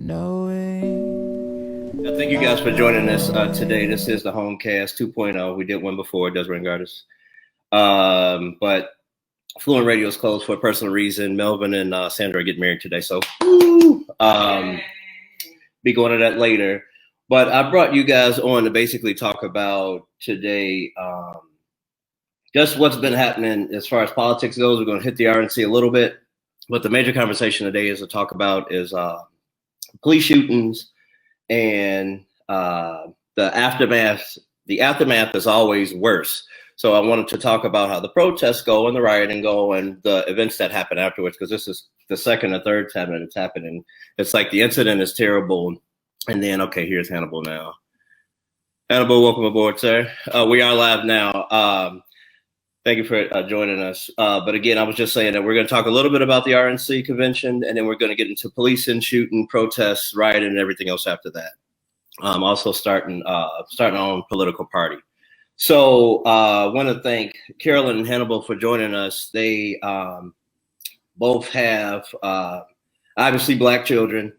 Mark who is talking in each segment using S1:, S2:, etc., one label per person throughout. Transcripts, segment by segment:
S1: knowing. Thank you guys for joining us today. This is the Homecast 2.0. We did one before, Desiree and Gardis. But Fluent Radio is closed for a personal reason. Melvin and Sandra are getting married today, so be going to that later. But I brought you guys on to basically talk about today just what's been happening as far as politics goes. We're going to hit the RNC a little bit, but the major conversation today is to talk about is police shootings and the aftermath. The aftermath is always worse. So I wanted to talk about how the protests go and the rioting go and the events that happen afterwards, because this is the second or third time that it's happening. It's like the incident is terrible. And then, okay, here's Hannibal now. Hannibal, welcome aboard, sir. We are live now. Thank you for joining us. But again, I was just saying that we're going to talk a little bit about the RNC convention, and then we're going to get into policing, shooting, protests, rioting, and everything else after that. Also starting our own political party. So I want to thank Carolyn and Hannibal for joining us. They both have obviously Black children.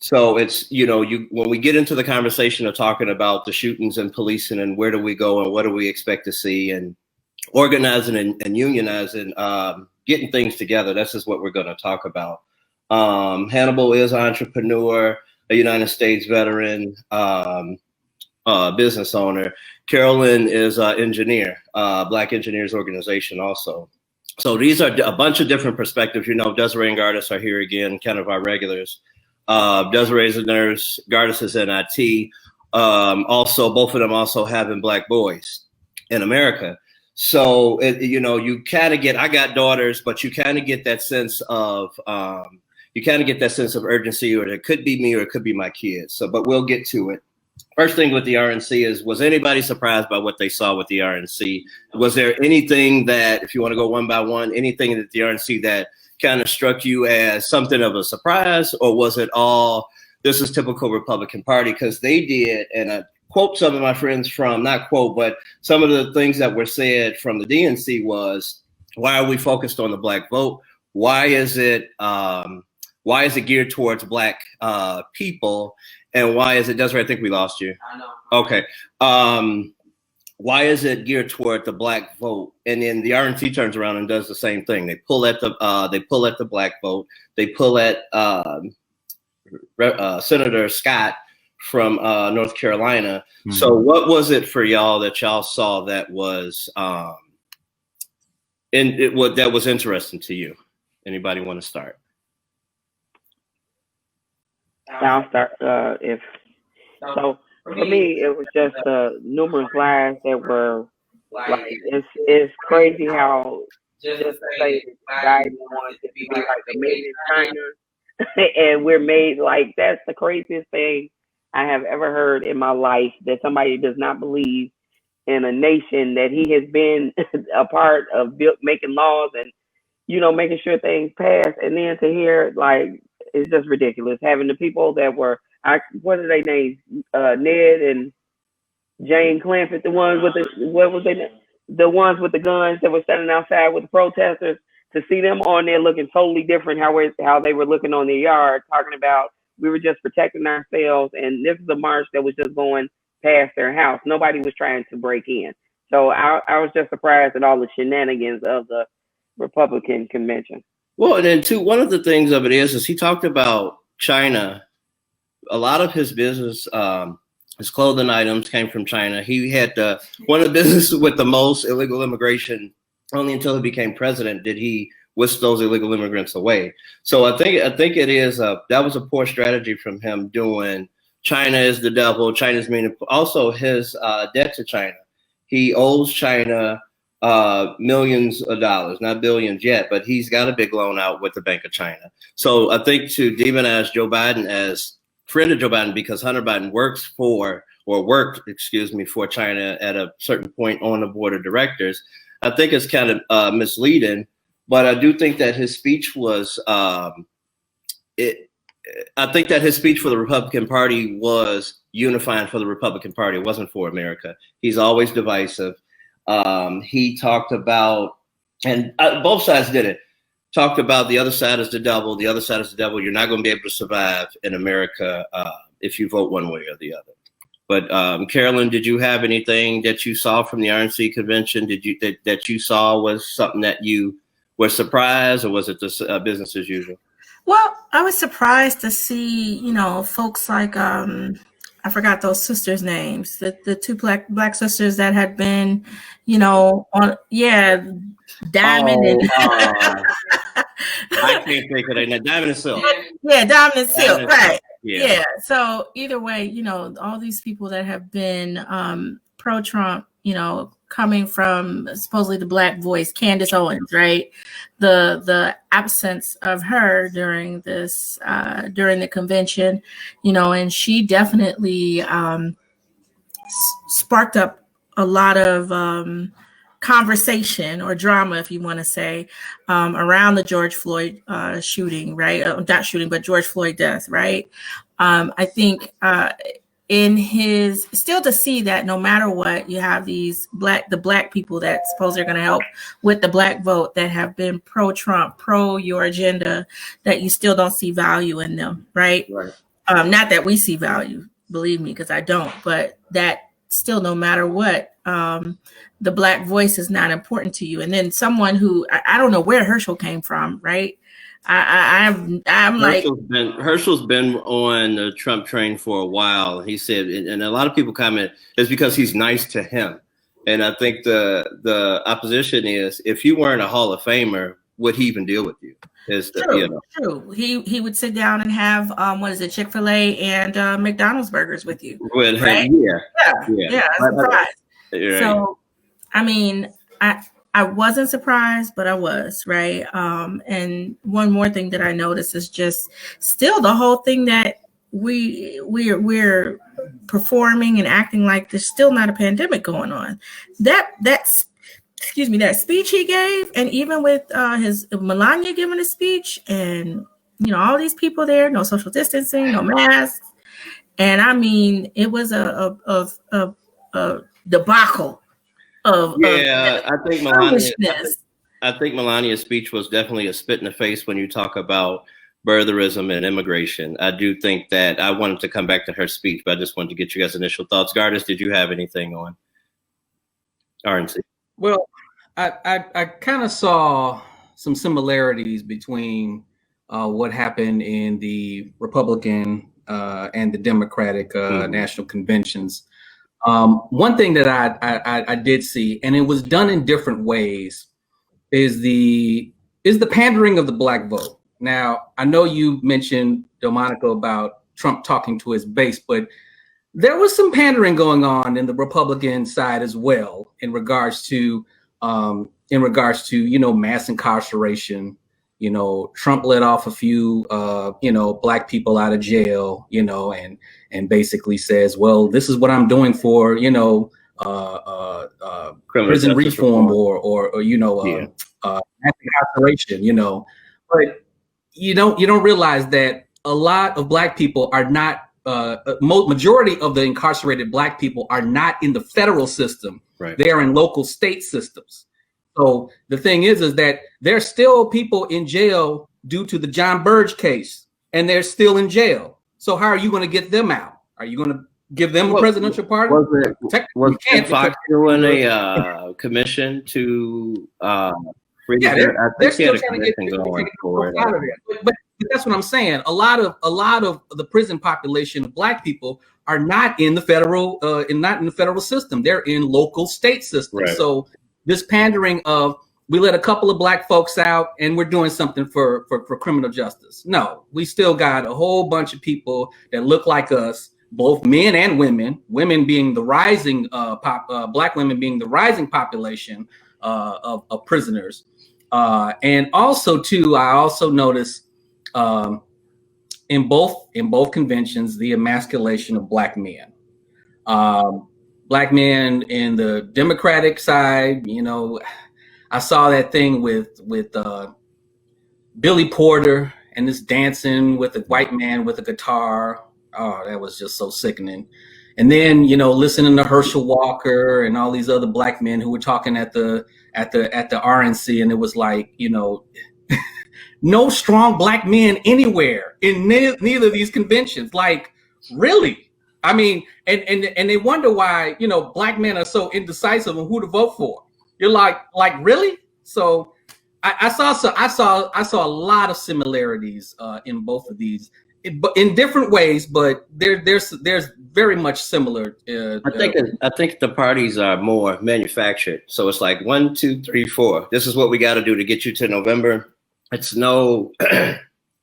S1: So it's, when we get into the conversation of talking about the shootings and policing and where do we go and what do we expect to see and organizing and unionizing, getting things together, this is what we're going to talk about. Hannibal is an entrepreneur, a United States veteran, business owner. Carolyn is an engineer, Black Engineers Organization also. So these are a bunch of different perspectives. Desiree and Gardis are here again, kind of our regulars. Desiree is a nurse, Gardis is in IT. Also, both of them also having Black boys in America. So, you kind of get, I got daughters, but you kind of get that sense of, urgency, or it could be me or it could be my kids. So, but we'll get to it. First thing with the RNC is, was anybody surprised by what they saw with the RNC? Was there anything that, if you want to go one by one, anything that the RNC that kind of struck you as something of a surprise, or was it all, this is typical Republican Party? Because they did, and I quote some of my friends from, not quote, but some of the things that were said from the DNC was, why are we focused on the Black vote? Why is it geared towards Black people? And why is it, Desiree, I think we lost you.
S2: I know.
S1: Okay. Why is it geared toward the Black vote? And then the RNC turns around and does the same thing. They pull at the Black vote. They pull at Senator Scott from North Carolina. Mm-hmm. So what was it for y'all that y'all saw that was that was interesting to you? Anybody want to start?
S3: I'll start. So for me, it was just numerous lies that were like, it's crazy how just to say Biden wanted to be like made in China, and we're made like, that's the craziest thing I have ever heard in my life, that somebody does not believe in a nation that he has been a part of making laws and making sure things pass, and then to hear like, it's just ridiculous having the people that were, what are their names? Ned and Jane Clanford, the ones with the ones with the guns that were standing outside with the protesters, to see them on there looking totally different, how they were looking on their yard, talking about we were just protecting ourselves, and this is a march that was just going past their house. Nobody was trying to break in. So I was just surprised at all the shenanigans of the Republican convention.
S1: Well, and then too, one of the things of it is he talked about China. A lot of his business, his clothing items came from China. He had one of the businesses with the most illegal immigration. Only until he became president did he whisk those illegal immigrants away. So I think it is that was a poor strategy from him, doing China is the devil, China's mean. Also his debt to China. He owes China millions of dollars, not billions yet, but he's got a big loan out with the Bank of China. So I think to demonize Joe Biden as friend of Joe Biden, because Hunter Biden worked for China at a certain point on the board of directors, I think it's kind of misleading. But I do think that his speech was I think that his speech for the Republican Party was unifying for the Republican Party. It wasn't for America. He's always divisive. He talked about, and both sides did it, talked about the other side is the devil. The other side is the devil. You're not going to be able to survive in America if you vote one way or the other. But Carolyn, did you have anything that you saw from the RNC convention? Did you that you saw was something that you were surprised, or was it just business as usual?
S2: Well, I was surprised to see, folks like I forgot those sisters' names, the two black sisters that had been, on Diamond and
S1: I can't think of it. Diamond and Silk.
S2: Yeah, Diamond and Silk, right.
S1: Yeah.
S2: So either way, all these people that have been pro-Trump, coming from supposedly the Black voice, Candace Owens, right? The absence of her during this during the convention, and she definitely sparked up a lot of conversation or drama, if you want to say, around the George Floyd shooting, right? Not shooting, but George Floyd death, right? I think in his still to see that no matter what, you have these the black people that supposedly are going to help with the Black vote that have been pro-Trump, pro your agenda, that you still don't see value in them, right? Not that we see value, believe me, because I don't, but that still, no matter what, the Black voice is not important to you. And then someone who I don't know where Herschel came from, right? I'm like,
S1: Herschel's been on the Trump train for a while. He said, and a lot of people comment, it's because he's nice to him. And I think the opposition is, if you weren't a Hall of Famer, would he even deal with you?
S2: True. He would sit down and have Chick-fil-A and McDonald's burgers with you.
S1: Right?
S2: Yeah. Surprise.
S1: Right.
S2: So, I mean, I wasn't surprised, but I was, right? And one more thing that I noticed is just still the whole thing that we're performing and acting like there's still not a pandemic going on. That's that speech he gave, and even with his Melania giving a speech, and all these people there, no social distancing, no masks, and I mean it was a debacle.
S1: I think Melania's speech was definitely a spit in the face when you talk about birtherism and immigration. I do think that I wanted to come back to her speech, but I just wanted to get you guys' initial thoughts. Gardis, did you have anything on RNC?
S4: Well, I kind of saw some similarities between what happened in the Republican and the Democratic national conventions. One thing that I did see, and it was done in different ways, is the pandering of the Black vote. Now, I know you mentioned, Delmonico, about Trump talking to his base, but there was some pandering going on in the Republican side as well in regards to mass incarceration. Trump let off a few Black people out of jail, and basically says, well, this is what I'm doing for prison reform or incarceration, but you don't realize that a lot of Black people are not majority of the incarcerated Black people are not in the federal system.
S1: Right.
S4: They are in local state systems. So the thing is that there's still people in jail due to the John Burge case, and they're still in jail. So how are you going to get them out? Are you going to give them a presidential pardon?
S1: Was Fox doing a commission to
S4: they're still trying to get out of there. But that's what I'm saying. A lot of the prison population of Black people are not in the federal system. They're in local state systems.
S1: Right.
S4: So this pandering of, we let a couple of Black folks out and we're doing something for criminal justice. No, we still got a whole bunch of people that look like us, both men and women being the rising Black women being the rising population of prisoners. And also too, I also noticed in both conventions, the emasculation of Black men. Black men in the Democratic side, I saw that thing with Billy Porter and this dancing with a white man with a guitar. Oh, that was just so sickening. And then, listening to Herschel Walker and all these other Black men who were talking at the RNC, and it was like, No strong black men anywhere in neither of these conventions. Like, really? I mean, and they wonder why, you know, black men are so indecisive on who to vote for. You're like really? So I saw a lot of similarities in both of these, in different ways, but there's very much similar.
S1: I think the parties are more manufactured. So it's like 1, 2, 3, 4. This is what we got to do to get you to November. It's no,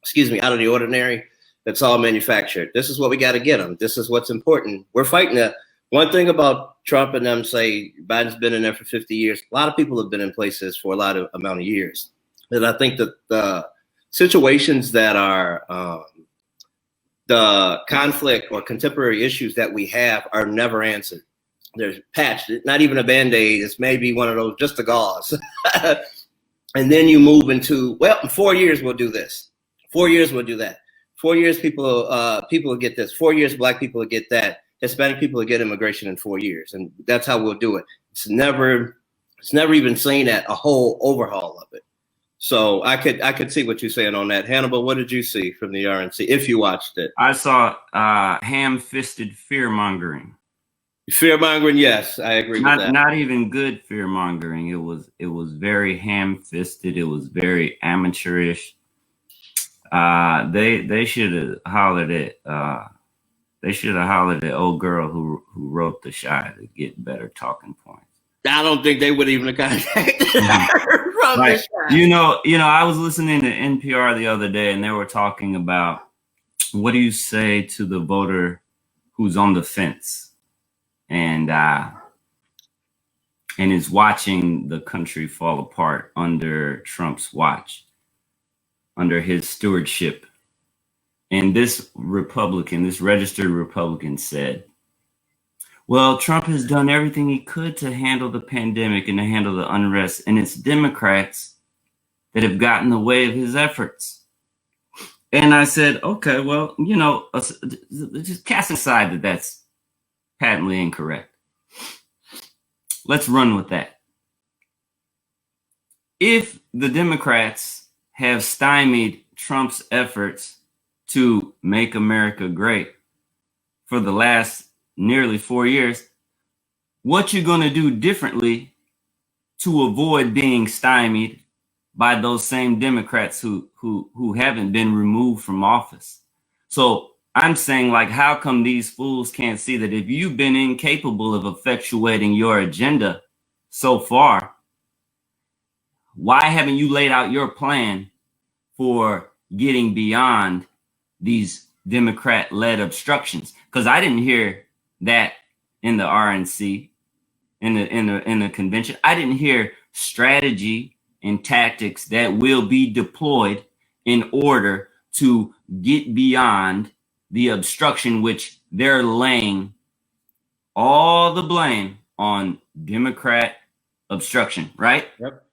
S1: excuse me, out of the ordinary. It's all manufactured. This is what we got to get them. This is what's important. We're fighting that. One thing about Trump and them say Biden's been in there for 50 years. A lot of people have been in places for a lot of amount of years. And I think that the situations that are the conflict or contemporary issues that we have are never answered. There's patched, not even a Band-Aid. It's maybe one of those, just the gauze. And then you move into, well, in 4 years, we'll do this. 4 years, we'll do that. 4 years, people will get this. 4 years, black people will get that. Hispanic people will get immigration in 4 years. And that's how we'll do it. It's never even seen at a whole overhaul of it. So I could see what you're saying on that. Hannibal, what did you see from the RNC if you watched it?
S5: I saw ham-fisted fear-mongering.
S1: Fear-mongering, yes, I agree with that.
S5: Not even good fear-mongering. It was very ham-fisted. It was very amateurish. They should have hollered at old girl who wrote the shot to get better talking points.
S1: I don't think they would even have contacted her from
S5: like,
S1: the shot.
S5: You know, I was listening to NPR the other day, and they were talking about, what do you say to the voter who's on the fence and is watching the country fall apart under Trump's watch, under his stewardship? And this registered Republican said, well, Trump has done everything he could to handle the pandemic and to handle the unrest, and it's Democrats that have gotten in the way of his efforts. And I said, okay, well, you know, just cast aside that that's patently incorrect. Let's run with that. If the Democrats have stymied Trump's efforts to make America great for the last nearly 4 years, what you gonna do differently to avoid being stymied by those same Democrats who haven't been removed from office? So I'm saying, like, how come these fools can't see that if you've been incapable of effectuating your agenda so far, why haven't you laid out your plan for getting beyond these Democrat-led obstructions? Because I didn't hear that in the RNC, in the convention. I didn't hear strategy and tactics that will be deployed in order to get beyond the obstruction, which they're laying all the blame on Democrat obstruction, right?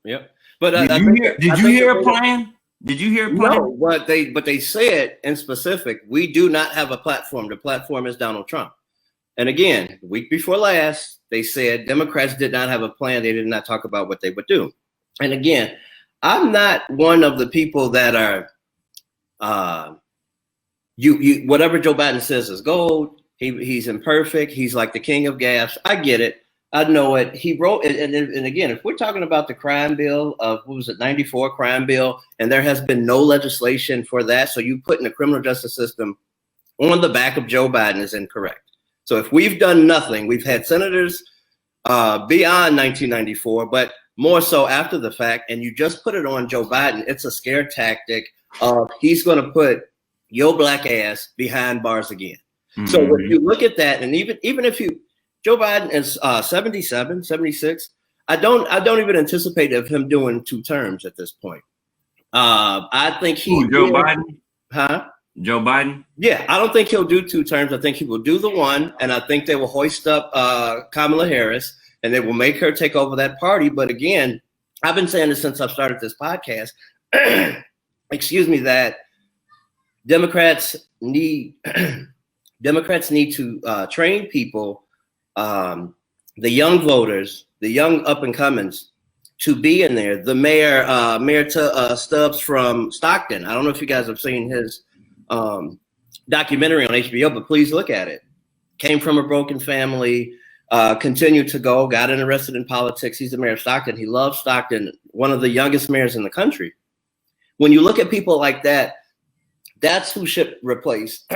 S1: Yep. But
S5: did you hear a plan? Did you hear a plan?
S1: No, but they said in specific, we do not have a platform. The platform is Donald Trump. And again, the week before last, they said Democrats did not have a plan. They did not talk about what they would do. And again, I'm not one of the people that are whatever Joe Biden says is gold. He's imperfect. He's like the king of gas. I get it. I know it. He wrote, and again, if we're talking about the crime bill of, 94 crime bill, and there has been no legislation for that, so you putting the criminal justice system on the back of Joe Biden is incorrect. So if we've done nothing, we've had senators beyond 1994, but more so after the fact, and you just put it on Joe Biden, it's a scare tactic of he's going to put your black ass behind bars again. Mm-hmm. So when you look at that, and even if Joe Biden is 77, 76, I don't even anticipate of him doing 2 terms at this point. I think
S5: Joe Biden?
S1: Huh?
S5: Joe Biden?
S1: Yeah, I don't think he'll do 2 terms. I think he will do the one, and I think they will hoist up Kamala Harris, and they will make her take over that party. But again, I've been saying this since I've started this podcast. Excuse me, that Democrats need to train people, the young voters, the young up and comings, to be in there. The mayor, Stubbs from Stockton. I don't know if you guys have seen his documentary on HBO, but please look at it. Came from a broken family, continued to go, got interested in politics. He's the mayor of Stockton. He loves Stockton, one of the youngest mayors in the country. When you look at people like that, that's who should replace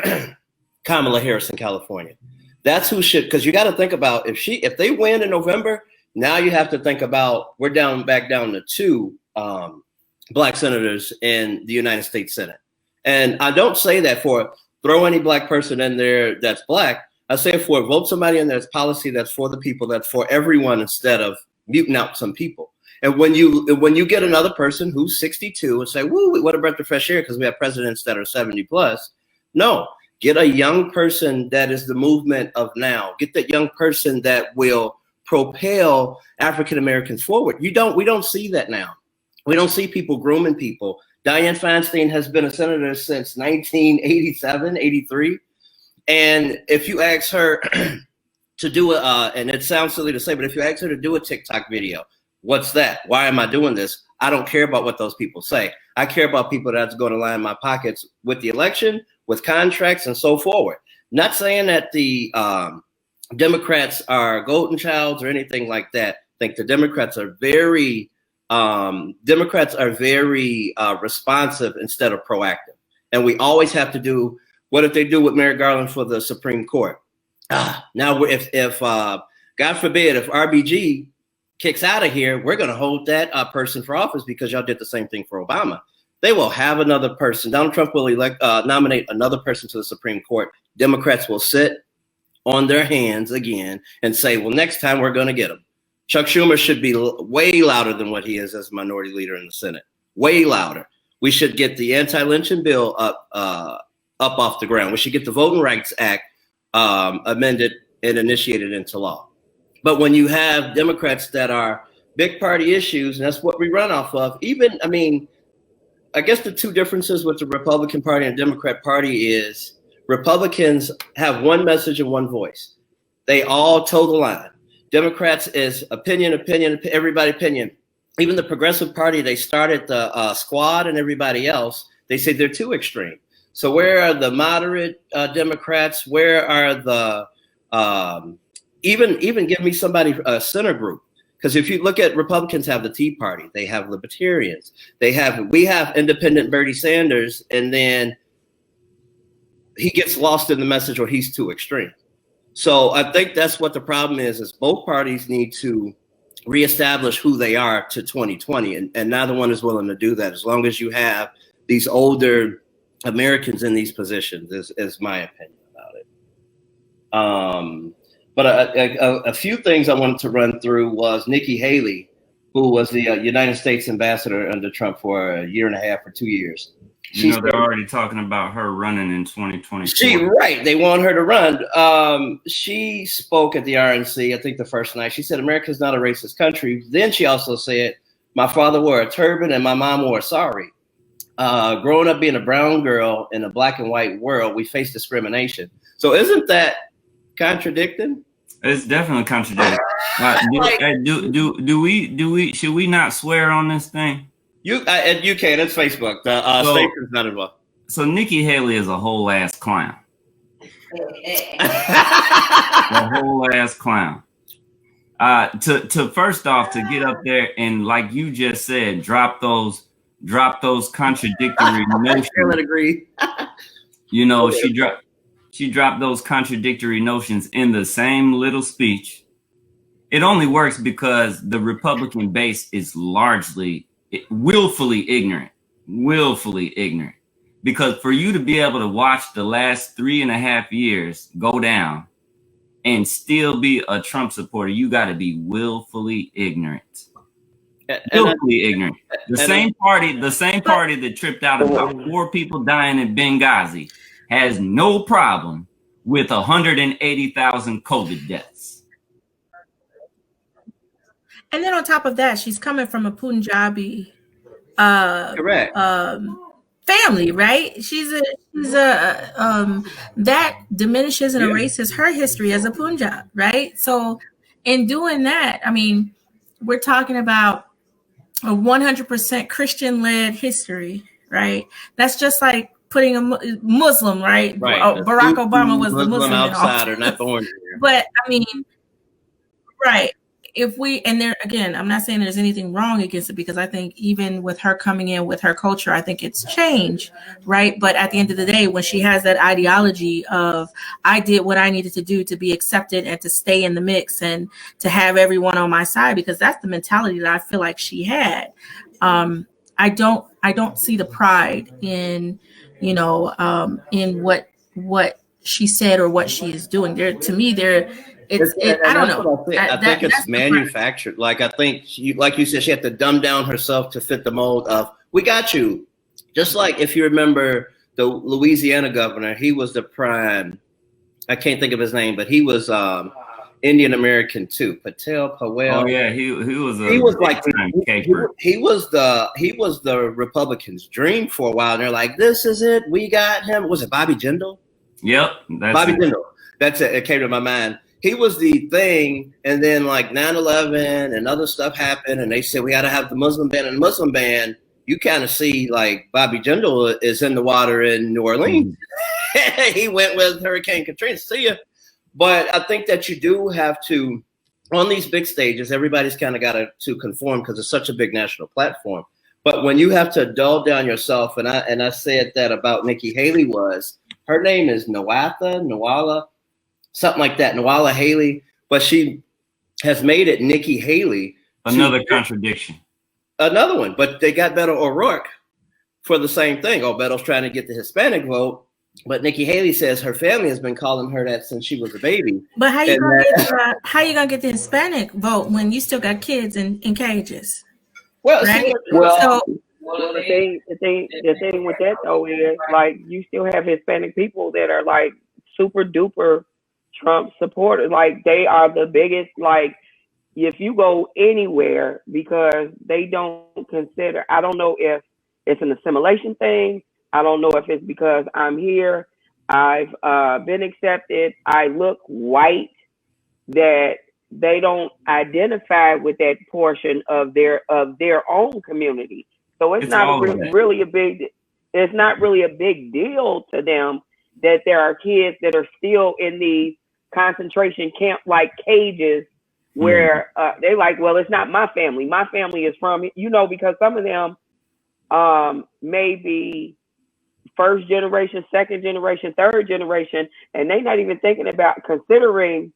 S1: Kamala Harris in California. That's who should, because you got to think about if they win in November, now you have to think about we're back down to 2 black senators in the United States Senate. And I don't say that for throw any black person in there that's black. I say for vote somebody in there's policy that's for the people, that's for everyone, instead of muting out some people. And when you get another person who's 62 and say, woo, what a breath of fresh air because we have presidents that are 70 plus. No, get a young person that is the movement of now. Get that young person that will propel African Americans forward. We don't see that now. We don't see people grooming people. Dianne Feinstein has been a senator since 1987, 83. And if you ask her to do and it sounds silly to say, but if you ask her to do a TikTok video, what's that? Why am I doing this? I don't care about what those people say. I care about people that's going to line my pockets with the election, with contracts, and so forward. Not saying that the Democrats are golden childs or anything like that. I think the Democrats are very responsive instead of proactive. And we always have to do, what did they do with Merrick Garland for the Supreme Court? Now, if God forbid, if RBG kicks out of here, we're going to hold that person for office because y'all did the same thing for Obama. They will have another person. Donald Trump will nominate another person to the Supreme Court. Democrats will sit on their hands again and say, well, next time we're going to get him. Chuck Schumer should be way louder than what he is as minority leader in the Senate. Way louder. We should get the anti-lynching bill up off the ground. We should get the Voting Rights Act amended and initiated into law. But when you have Democrats that are big party issues, and that's what we run off of, I guess the two differences with the Republican Party and Democrat Party is Republicans have one message and one voice. They all toe the line. Democrats is opinion, everybody opinion. Even the Progressive Party, they started the Squad and everybody else. They say they're too extreme. So where are the moderate Democrats? Where are the even give me somebody a center group? Because if you look at Republicans have the Tea Party, they have Libertarians, we have independent Bernie Sanders, and then he gets lost in the message or he's too extreme. So I think that's what the problem is both parties need to reestablish who they are to 2020, and neither one is willing to do that. As long as you have these older Americans in these positions, is my opinion about it. But a few things I wanted to run through was Nikki Haley, who was the United States ambassador under Trump for a year and a half or 2 years.
S5: They're already talking about her running in 2024.
S1: Right. They want her to run. She spoke at the RNC, I think the first night. She said, America's not a racist country. Then she also said, my father wore a turban and my mom wore a sari. Growing up being a brown girl in a black and white world, we face discrimination. So isn't that contradicting?
S5: It's definitely contradicting. Should we not swear on this thing?
S1: You can. It's Facebook. The station's not involved.
S5: So Nikki Haley is a whole ass clown. A whole ass clown. To first off, to get up there and, like you just said, drop those contradictory notions.
S1: Carolyn agreed.
S5: She dropped those contradictory notions in the same little speech. It only works because the Republican base is largely willfully ignorant. Because for you to be able to watch the last 3.5 years go down and still be a Trump supporter, you got to be willfully ignorant. Ignorant. The same party that tripped out about 4 people dying in Benghazi has no problem with 180,000 COVID deaths.
S2: And then on top of that, she's coming from a Punjabi
S1: correct
S2: family, right? She's a that diminishes and erases her history as a Punjab, right? So in doing that, I mean, we're talking about a 100% Christian-led history, right? That's just like putting a Muslim, right? Barack Obama was the Muslim
S1: outsider, not born here.
S2: But I mean, right. If we, and there again, I'm not saying there's anything wrong against it, because I think even with her coming in with her culture, I think it's changed, right? But at the end of the day, when she has that ideology of, I did what I needed to do to be accepted and to stay in the mix and to have everyone on my side, because that's the mentality that I feel like she had. I don't see the pride in, in what she said or what she is doing. There, to me, I don't know.
S1: I think it's manufactured. Like, I think like you said, she had to dumb down herself to fit the mold of, we got you. Just like if you remember the Louisiana governor, he was the prime. I can't think of his name, but he was Indian American too. Powell.
S5: Oh yeah, he was
S1: the Republicans' dream for a while. And they're like, this is it. We got him. Was it Bobby Jindal?
S5: Yep,
S1: Bobby Jindal. That's it. It came to my mind. He was the thing, and then like 9/11 and other stuff happened, and they said we got to have the Muslim ban. And the Muslim ban, you kind of see like Bobby Jindal is in the water in New Orleans. He went with Hurricane Katrina. See ya. But I think that you do have to, on these big stages, everybody's kind of got to conform because it's such a big national platform. But when you have to dull down yourself, and I said that about Nikki Haley was, her name is Nawala, something like that, Nawala Haley, but she has made it Nikki Haley.
S5: Another contradiction.
S1: Another one, but they got Beto O'Rourke for the same thing. Oh, Beto's trying to get the Hispanic vote, but Nikki Haley says her family has been calling her that since she was a baby.
S2: But how you gonna get the Hispanic vote when you still got kids in cages?
S1: Well,
S2: right?
S3: The thing with that though is, like, you still have Hispanic people that are like super duper Trump supporters. Like, they are the biggest, like, if you go anywhere, because they don't consider, I don't know if it's an assimilation thing. I don't know if it's because I'm here, I've been accepted, I look white, that they don't identify with that portion of their own community. So it's not really a big deal to them that there are kids that are still in these concentration camp like cages where they like, well, it's not my family. My family is from, because some of them may be first generation, second generation, third generation, and they're not even thinking about considering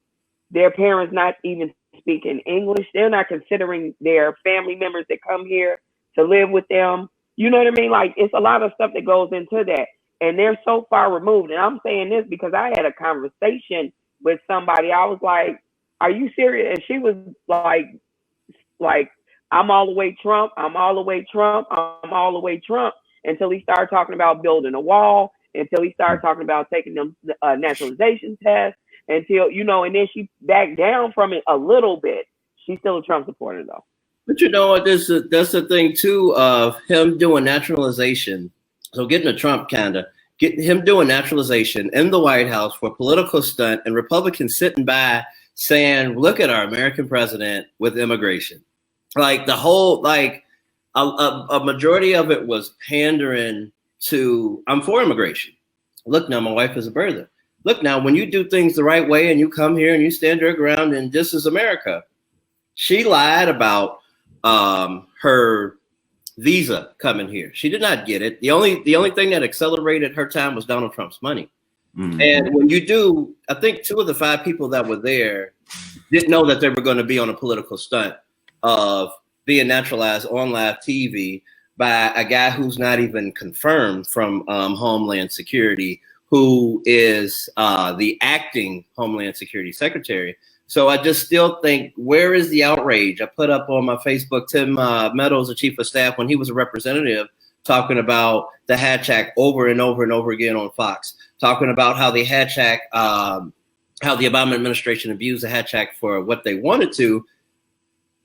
S3: their parents not even speaking English. They're not considering their family members that come here to live with them. You know what I mean? Like, it's a lot of stuff that goes into that. And they're so far removed. And I'm saying this because I had a conversation with somebody. I was like, are you serious? And she was like, I'm all the way Trump. I'm all the way Trump. I'm all the way Trump. Until he started talking about building a wall, until he started talking about taking them naturalization tests, until, and then she backed down from it a little bit. She's still a Trump supporter though.
S1: But that's the thing too of him doing naturalization. So getting him doing naturalization in the White House for political stunt, and Republicans sitting by saying, look at our American president with immigration. Like the whole, like a majority of it was pandering to, I'm for immigration. Look now, my wife is a birther. Look now, when you do things the right way and you come here and you stand your ground and this is America. She lied about her visa coming here. She did not get it. The only thing that accelerated her time was Donald Trump's money. Mm-hmm. And when you do, I think 2 of the 5 people that were there didn't know that they were going to be on a political stunt of being naturalized on live TV by a guy who's not even confirmed from Homeland Security, who is the acting Homeland Security Secretary. So I just still think, where is the outrage? I put up on my Facebook, Tim Meadows, the chief of staff, when he was a representative, talking about the Hatch Act over and over and over again on Fox, talking about how the Hatch Act, how the Obama administration abused the Hatch Act for what they wanted to.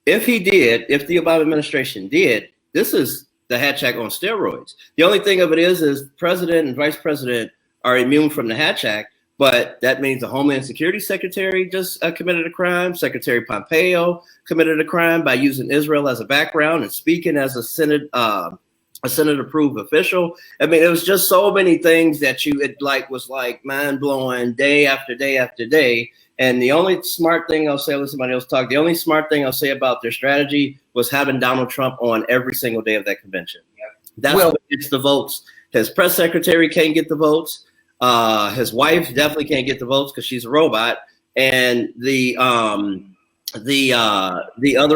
S1: If the Obama administration did, this is the Hatch Act on steroids. The only thing of it is president and vice president are immune from the Hatch Act, But that means the Homeland Security Secretary just committed a crime. Secretary Pompeo committed a crime by using Israel as a background and speaking as a Senate-approved official. I mean, it was just so many things that was mind-blowing day after day after day. And the only smart thing I'll say, I'll let somebody else talk, the only smart thing I'll say about their strategy was having Donald Trump on every single day of that convention. That's what gets the votes. His press secretary can't get the votes. His wife definitely can't get the votes because she's a robot. And the other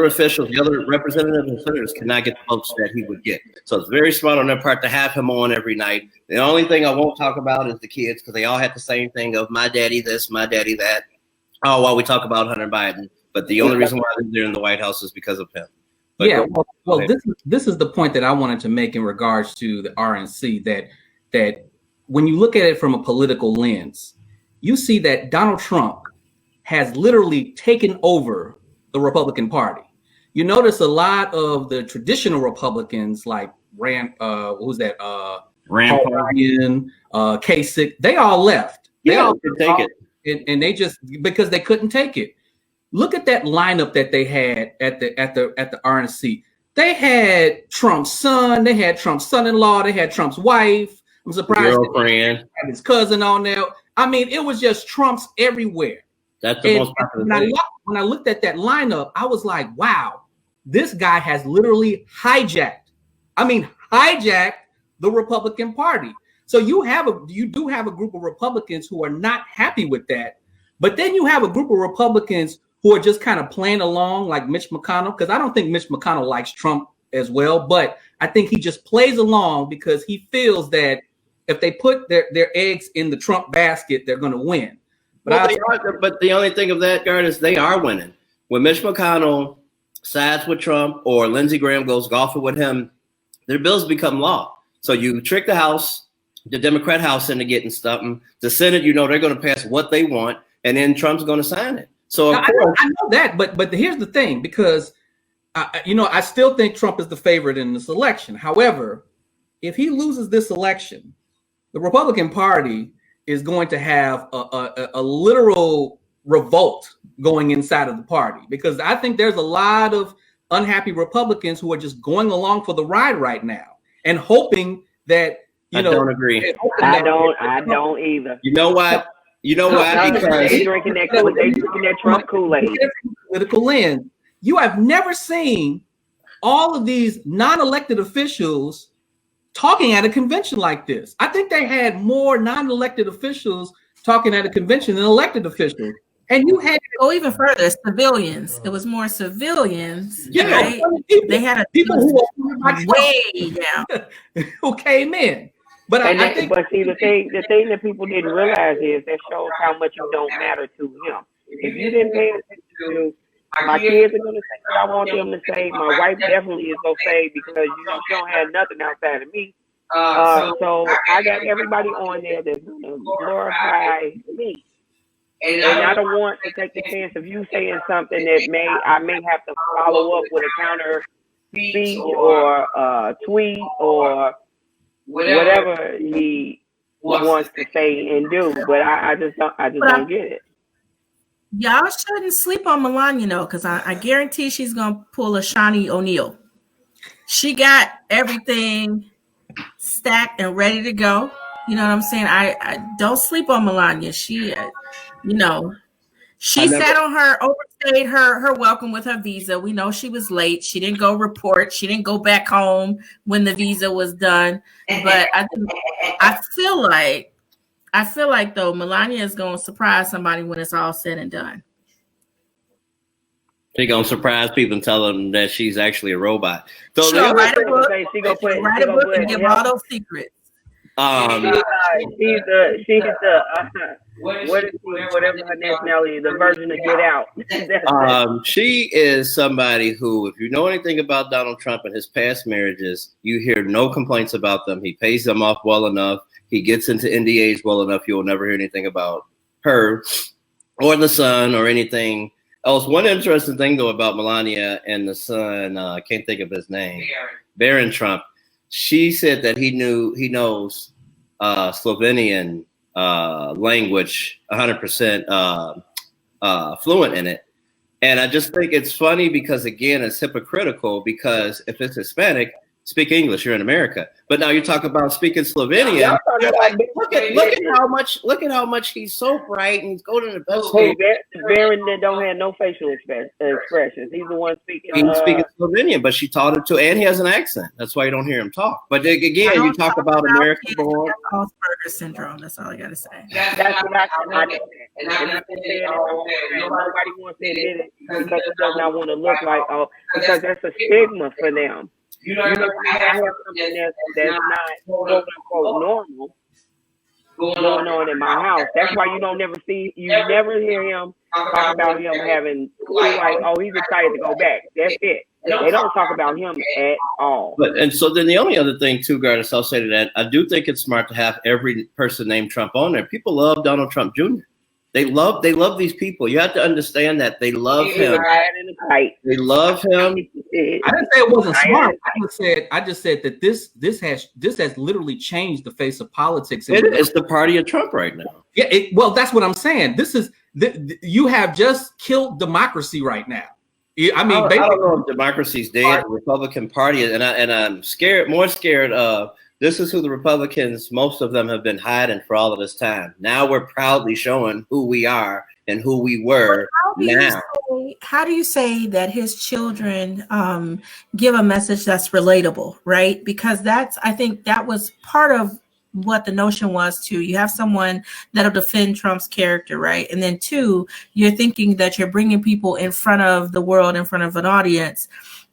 S1: officials, the other representatives and senators cannot get the votes that he would get. So it's very smart on their part to have him on every night. The only thing I won't talk about is the kids, because they all had the same thing of my daddy this, my daddy that. Oh, while we talk about Hunter Biden, but the only reason why they're in the White House is because of him. But
S4: this is the point that I wanted to make in regards to the RNC, that when you look at it from a political lens, you see that Donald Trump has literally taken over the Republican Party. You notice a lot of the traditional Republicans like Rand Paul, Kasich, they all left. They all could take it. And they just, because they couldn't take it. Look at that lineup that they had at the RNC. They had Trump's son, they had Trump's son-in-law, they had Trump's wife. I'm surprised they had his cousin on there. I mean, it was just Trump's everywhere.
S1: That's the most popular thing.
S4: When I looked at that lineup, I was like, wow, this guy has literally hijacked the Republican Party. So you do have a group of Republicans who are not happy with that, but then you have a group of Republicans who are just kind of playing along, like Mitch McConnell, because I don't think Mitch McConnell likes Trump as well, but I think he just plays along because he feels that if they put their eggs in the Trump basket, they're going to win.
S1: But the only thing of that, Gardis, they are winning. When Mitch McConnell sides with Trump or Lindsey Graham goes golfing with him, their bills become law. So you trick the House, the Democrat House, into getting something. The Senate, they're going to pass what they want, and then Trump's going to sign it. So
S4: I know that, but here's the thing, because I still think Trump is the favorite in this election. However, if he loses this election, the Republican Party is going to have a literal revolt going inside of the party, because I think there's a lot of unhappy Republicans who are just going along for the ride right now and hoping that
S1: I don't agree.
S3: I don't either.
S1: You know why? Because
S3: they drinking that Trump Kool-Aid.
S4: Political lens. You have never seen all of these non-elected officials talking at a convention like this. I think they had more non-elected officials talking at a convention than elected officials. And you had to
S2: go even further, civilians. It was more civilians.
S4: Yeah,
S2: right? They had
S4: people who were
S2: way down
S4: who came in. But I think,
S3: the thing that people didn't realize is that shows how much you don't matter to him. If you didn't pay attention to, my kids are going to say what I want them to say. My wife definitely is going to say, because you don't have nothing outside of me. So I got everybody on there that's going to glorify me. And I don't want to take the chance of you saying something that I may have to follow up with a counter speech or tweet or whatever he wants to say and do. But I just don't get it.
S2: Y'all shouldn't sleep on Melania, because I guarantee she's gonna pull a Shawnee O'Neal. She got everything stacked and ready to go. You know what I'm saying? I don't sleep on Melania. She sat on overstayed her welcome with her visa. We know she was late. She didn't go report. She didn't go back home when the visa was done. But I feel like though Melania is going to surprise somebody when it's all said and done.
S1: She's going to surprise people and tell them that she's actually a robot. So
S2: she's going to write a book and give all those secrets.
S3: She's whatever her nationality, the version of Get Out.
S1: She is somebody who, if you know anything about Donald Trump and his past marriages, you hear no complaints about them. He pays them off well enough. He gets into NDAs well enough. You'll never hear anything about her or the son or anything else. One interesting thing though about Melania and the son, I can't think of his name, Barron Trump. She said that he knows Slovenian language 100% fluent in it. And I just think it's funny because, again, it's hypocritical because if it's Hispanic, speak English, you're in America. But now you talk about speaking Slovenian. Look at how much he's so bright and he's going to the best.
S3: Baron don't have no facial expressions. He's the one speaking.
S1: He's speaking Slovenian, but she taught him to, and he has an accent. That's why you don't hear him talk. But again, you talk about American born.
S2: Asperger's syndrome. That's all I got to say.
S3: That's what I did. And I'm saying nobody wants to admit it because it does not want to look like because that's a stigma for them. You know, I have something that's not quote unquote normal going on in my house. That's why you never hear him talk about him having like, oh, he's excited to go back. That's it. They don't talk about him at all.
S1: And so then the only other thing too, Gardis, I'll say to that, I do think it's smart to have every person named Trump on there. People love Donald Trump Jr. They love these people. You have to understand that they love him. They love him.
S4: I didn't say it wasn't smart. I just said that this has literally changed the face of politics.
S1: It's the party of Trump right now.
S4: Yeah, well, that's what I'm saying. You have just killed democracy right now. I mean,
S1: I don't know if democracy's dead. The Republican Party, and I'm more scared of. This is who the Republicans, most of them have been hiding for all of this time. Now we're proudly showing who we are and who we were now.
S2: How do you say that his children give a message that's relatable, right? Because I think that was part of what the notion was too. You have someone that'll defend Trump's character, right? And then two, you're thinking that you're bringing people in front of the world, in front of an audience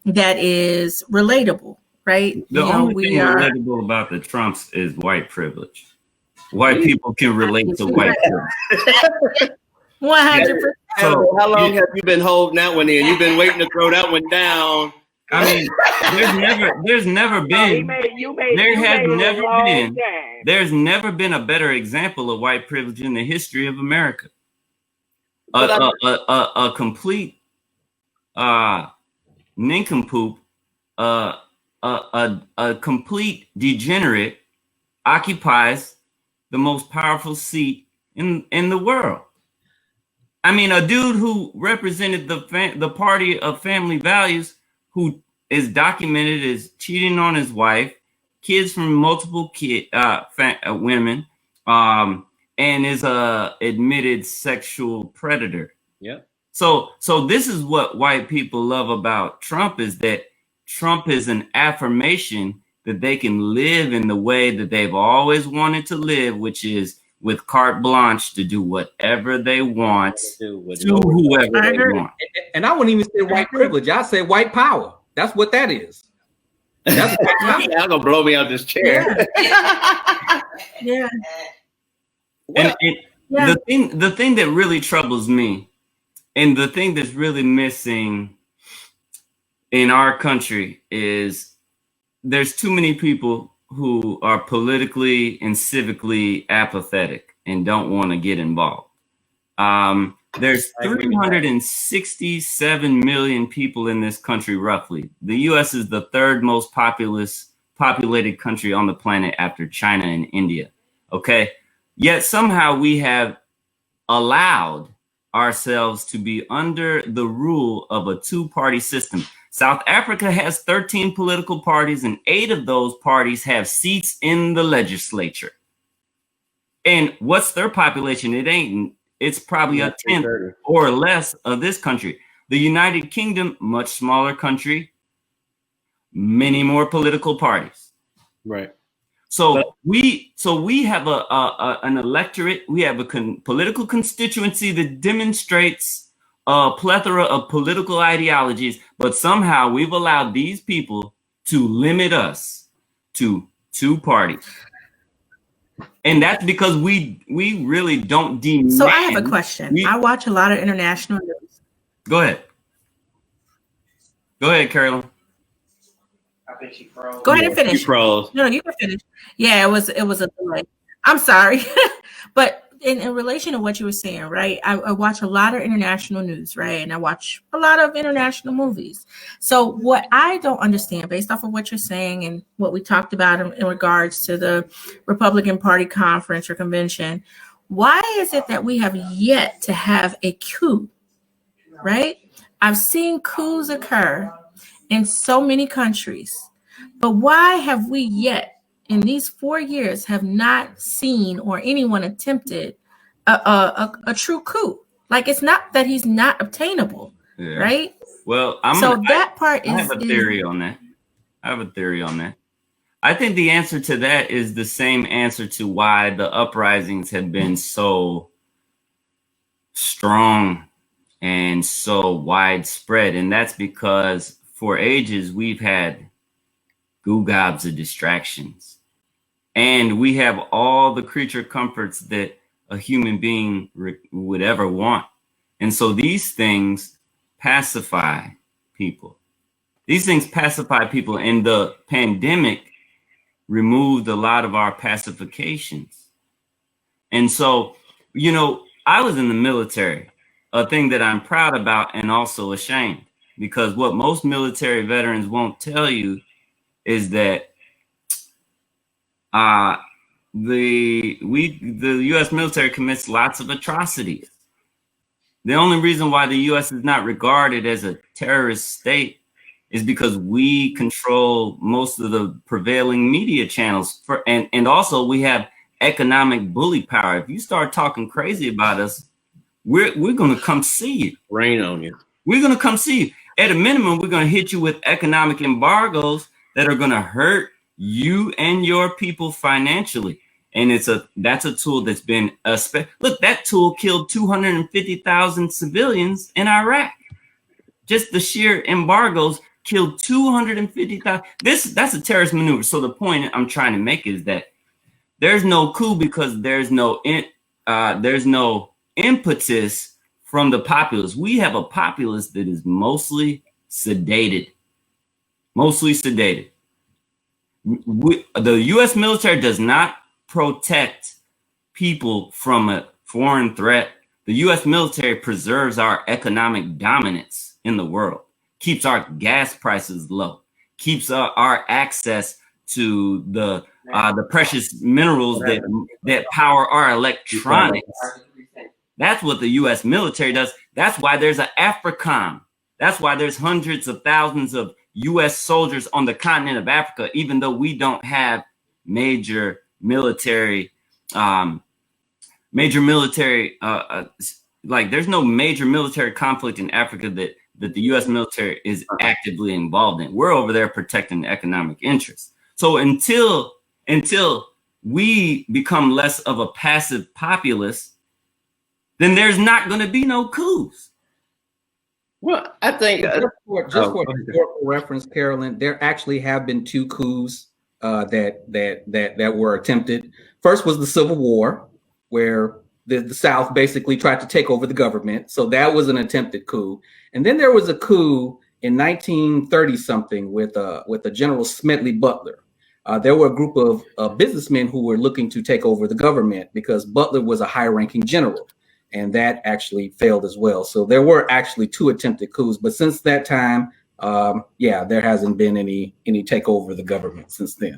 S2: that is relatable. Right.
S5: The only thing relatable about the Trumps is white privilege. White people can relate to white privilege.
S2: 100%.
S1: So how long have you been holding that one in? You've been waiting to throw that one down.
S5: I mean, there's never been a better example of white privilege in the history of America. A complete nincompoop, a complete degenerate occupies the most powerful seat in the world. I mean, a dude who represented the party of family values, who is documented as cheating on his wife, kids from multiple women, and is a admitted sexual predator.
S1: Yeah.
S5: So this is what white people love about Trump, is that Trump is an affirmation that they can live in the way that they've always wanted to live, which is with carte blanche to do whatever they want to whoever they want.
S4: And I wouldn't even say white privilege. I say white power. That's what that is. That's
S1: y'all gonna blow me out this chair.
S2: Yeah.
S5: And the thing that really troubles me, and the thing that's really missing in our country, is there's too many people who are politically and civically apathetic and don't want to get involved. There's 367 million people in this country, roughly. The U.S. is the third most populated country on the planet after China and India. Okay. Yet somehow we have allowed ourselves to be under the rule of a two-party system. South Africa has 13 political parties, and 8 of those parties have seats in the legislature. And what's their population? It's probably a tenth or less of this country. The United Kingdom, much smaller country, many more political parties.
S1: Right.
S5: So we have an electorate. We have a political constituency that demonstrates a plethora of political ideologies, but somehow we've allowed these people to limit us to 2 parties. And that's because we really don't demand.
S2: So I have a question. I watch a lot of international news.
S5: Go ahead, Carolyn.
S3: I think she froze.
S2: Go ahead and finish.
S1: She froze.
S2: No, you can finish. Yeah, it was a delay. I'm sorry. But in relation to what you were saying, right? I watch a lot of international news, right? And I watch a lot of international movies. So what I don't understand, based off of what you're saying and what we talked about in regards to the Republican Party conference or convention, why is it that we have yet to have a coup, right? I've seen coups occur in so many countries, but why have we yet in these 4 years have not seen or anyone attempted a true coup? Like, it's not that he's not obtainable, right?
S5: Well,
S2: I
S5: have a theory on that. I think the answer to that is the same answer to why the uprisings have been so strong and so widespread. And that's because for ages we've had goo-gobs of distractions. And we have all the creature comforts that a human being would ever want. And so these things pacify people. These things pacify people, and the pandemic removed a lot of our pacifications. And so, you know, I was in the military, a thing that I'm proud about and also ashamed, because what most military veterans won't tell you is that the U.S. military commits lots of atrocities. The only reason why the U.S. is not regarded as a terrorist state is because we control most of the prevailing media channels, and also we have economic bully power. If you start talking crazy about us, we're going to come see you.
S1: Rain on you.
S5: We're going to come see you. At a minimum, we're going to hit you with economic embargoes that are going to hurt you and your people financially. And that's a tool that's been look, that tool killed 250,000 civilians in Iraq. Just the sheer embargoes killed 250,000. That's a terrorist maneuver. So the point I'm trying to make is that there's no coup because there's no impetus from the populace. We have a populace that is mostly sedated. The U.S. military does not protect people from a foreign threat. The U.S. military preserves our economic dominance in the world, keeps our gas prices low, keeps our access to the precious minerals that power our electronics. That's what the U.S. military does. That's why there's an AFRICOM. That's why there's hundreds of thousands of U.S. soldiers on the continent of Africa, even though we don't have major military, like there's no major military conflict in Africa that the U.S. military is actively involved in. We're over there protecting the economic interests. So until we become less of a passive populace, then there's not going to be no coups.
S1: Well, I think
S4: just for historical reference, Carolyn, there actually have been 2 coups that were attempted. First was the Civil War, where the South basically tried to take over the government. So that was an attempted coup. And then there was a coup in 1930 something with a General Smedley Butler. There were a group of businessmen who were looking to take over the government because Butler was a high-ranking general. And that actually failed as well. So there were actually 2 attempted coups, but since that time, there hasn't been any takeover of the government since then.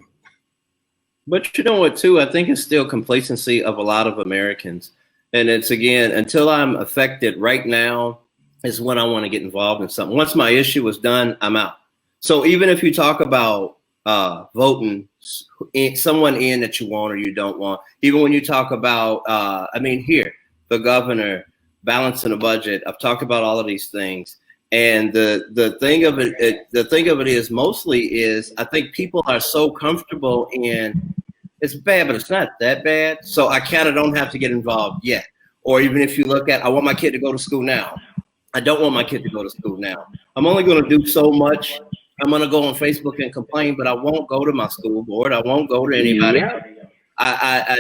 S1: But you know what, too? I think it's still complacency of a lot of Americans. And it's, again, until I'm affected right now is when I want to get involved in something. Once my issue is done, I'm out. So even if you talk about voting someone in that you want or you don't want, even when you talk about, the governor balancing a budget. I've talked about all of these things, and the thing of it is mostly I think people are so comfortable in it's bad, but it's not that bad. So I kind of don't have to get involved yet. Or even if you look at, I want my kid to go to school now. I don't want my kid to go to school now. I'm only going to do so much. I'm going to go on Facebook and complain, but I won't go to my school board. I won't go to anybody. Yeah. I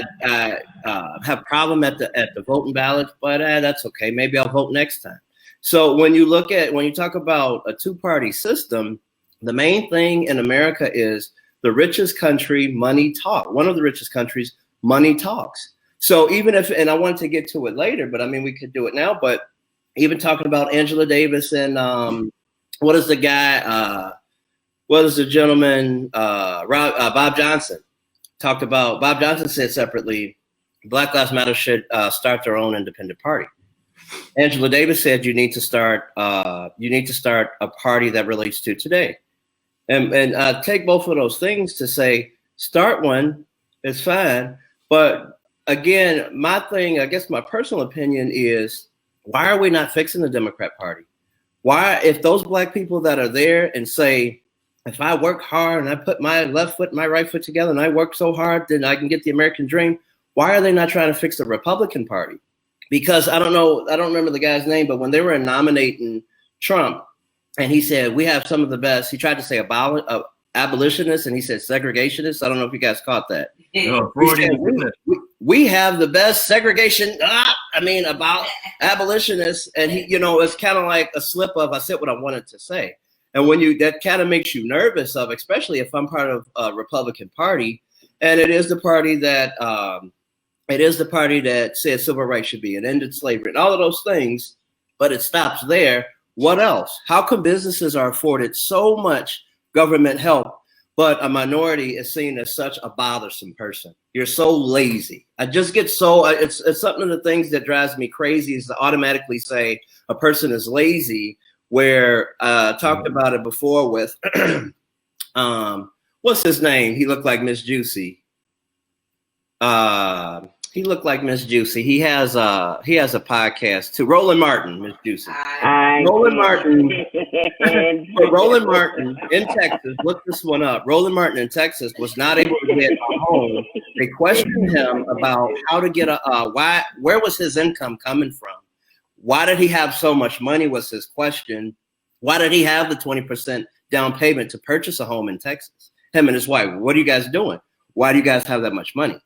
S1: have a problem at the voting ballot, but that's okay. Maybe I'll vote next time. So when you talk about a 2-party system, the main thing in America is the richest country, money talk. One of the richest countries, money talks. So even if, and I wanted to get to it later, but I mean, we could do it now, but even talking about Angela Davis and what is the guy, what is the gentleman, Bob Johnson talked about. Bob Johnson said separately, Black Lives Matter should start their own independent party. Angela Davis said you need to start a party that relates to today. And take both of those things to say, start one, it's fine. But again, my thing, I guess my personal opinion is, why are we not fixing the Democrat Party? Why, if those Black people that are there and say, if I work hard and I put my left foot and my right foot together and I work so hard, then I can get the American dream. Why are they not trying to fix the Republican Party? Because I don't remember the guy's name, but when they were nominating Trump and he said, we have some of the best, he tried to say abolitionists and he said segregationists. I don't know if you guys caught that. We have the best segregation. About abolitionists. And he, it's kind of like a slip of, I said what I wanted to say. And when that kind of makes you nervous of, especially if I'm part of a Republican Party, and it is the party that says civil rights should be and ended slavery and all of those things, but it stops there. What else? How come businesses are afforded so much government help, but a minority is seen as such a bothersome person? You're so lazy. I just get so, it's something of the things that drives me crazy is to automatically say a person is lazy, where talked about it before with, what's his name? He looked like Miss Juicy. He looked like Miss Juicy. He has a podcast too. Roland Martin, Miss Juicy. Roland Martin in Texas. Look this one up. Roland Martin in Texas was not able to get a home. They questioned him about how to get where was his income coming from? Why did he have so much money was his question. Why did he have the 20% down payment to purchase a home in Texas? Him and his wife. What are you guys doing? Why do you guys have that much money?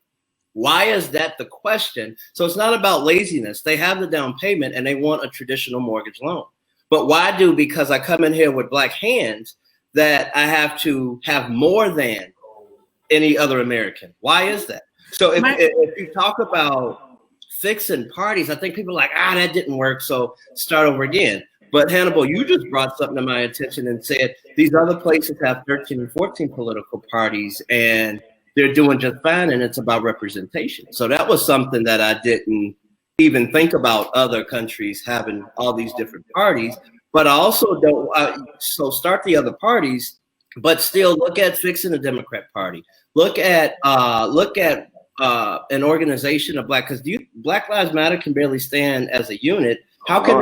S1: Why is that the question? So it's not about laziness. They have the down payment and they want a traditional mortgage loan. But why because I come in here with black hands that I have to have more than any other American? Why is that? So if you talk about fixing parties, I think people are like, that didn't work, so start over again. But Hannibal, you just brought something to my attention and said these other places have 13 and 14 political parties and they're doing just fine, and it's about representation. So that was something that I didn't even think about, other countries having all these different parties. But I also don't, so start the other parties, but still look at fixing the Democrat Party. Look at an organization of because Black Lives Matter can barely stand as a unit. How can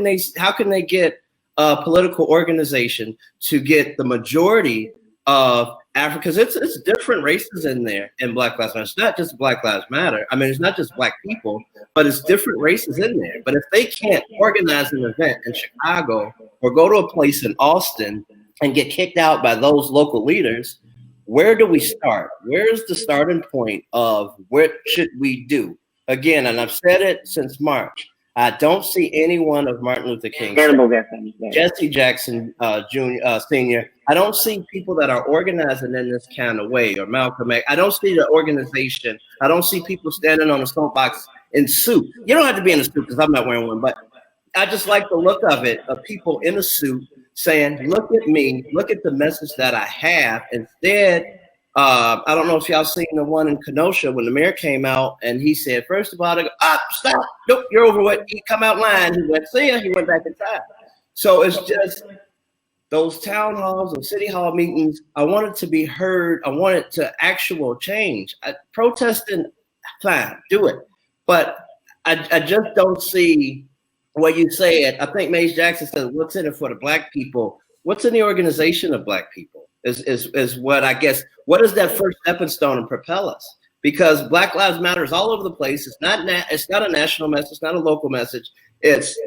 S1: they get a political organization to get the majority of Africa? Because it's different races in there in Black Lives Matter. It's not just Black Lives Matter. I mean, it's not just black people, but it's different races in there. But if they can't organize an event in Chicago or go to a place in Austin and get kicked out by those local leaders, where do we start? Where's the starting point of what should we do? Again, and I've said it since March, I don't see any one of Martin Luther King, Jesse Jackson Jr., Sr. I don't see people that are organizing in this kind of way, or Malcolm X. I don't see the organization. I don't see people standing on a soapbox in suit. You don't have to be in a suit because I'm not wearing one, but I just like the look of it, of people in a suit saying, look at me, look at the message that I have. Instead, I don't know if y'all seen the one in Kenosha when the mayor came out and he said, first of all, they go, stop, nope, you're over with. He come out line. He went, see ya, he went back inside. So it's just those town halls and city hall meetings. I want it to be heard. I want it to actual change. Protesting, fine, do it. But I just don't see what you said. I think Mace Jackson said, what's in it for the black people? What's in the organization of black people is what I guess, what is that first stepping stone and propel us? Because Black Lives Matter is all over the place. It's not a national message. It's not a local message. It's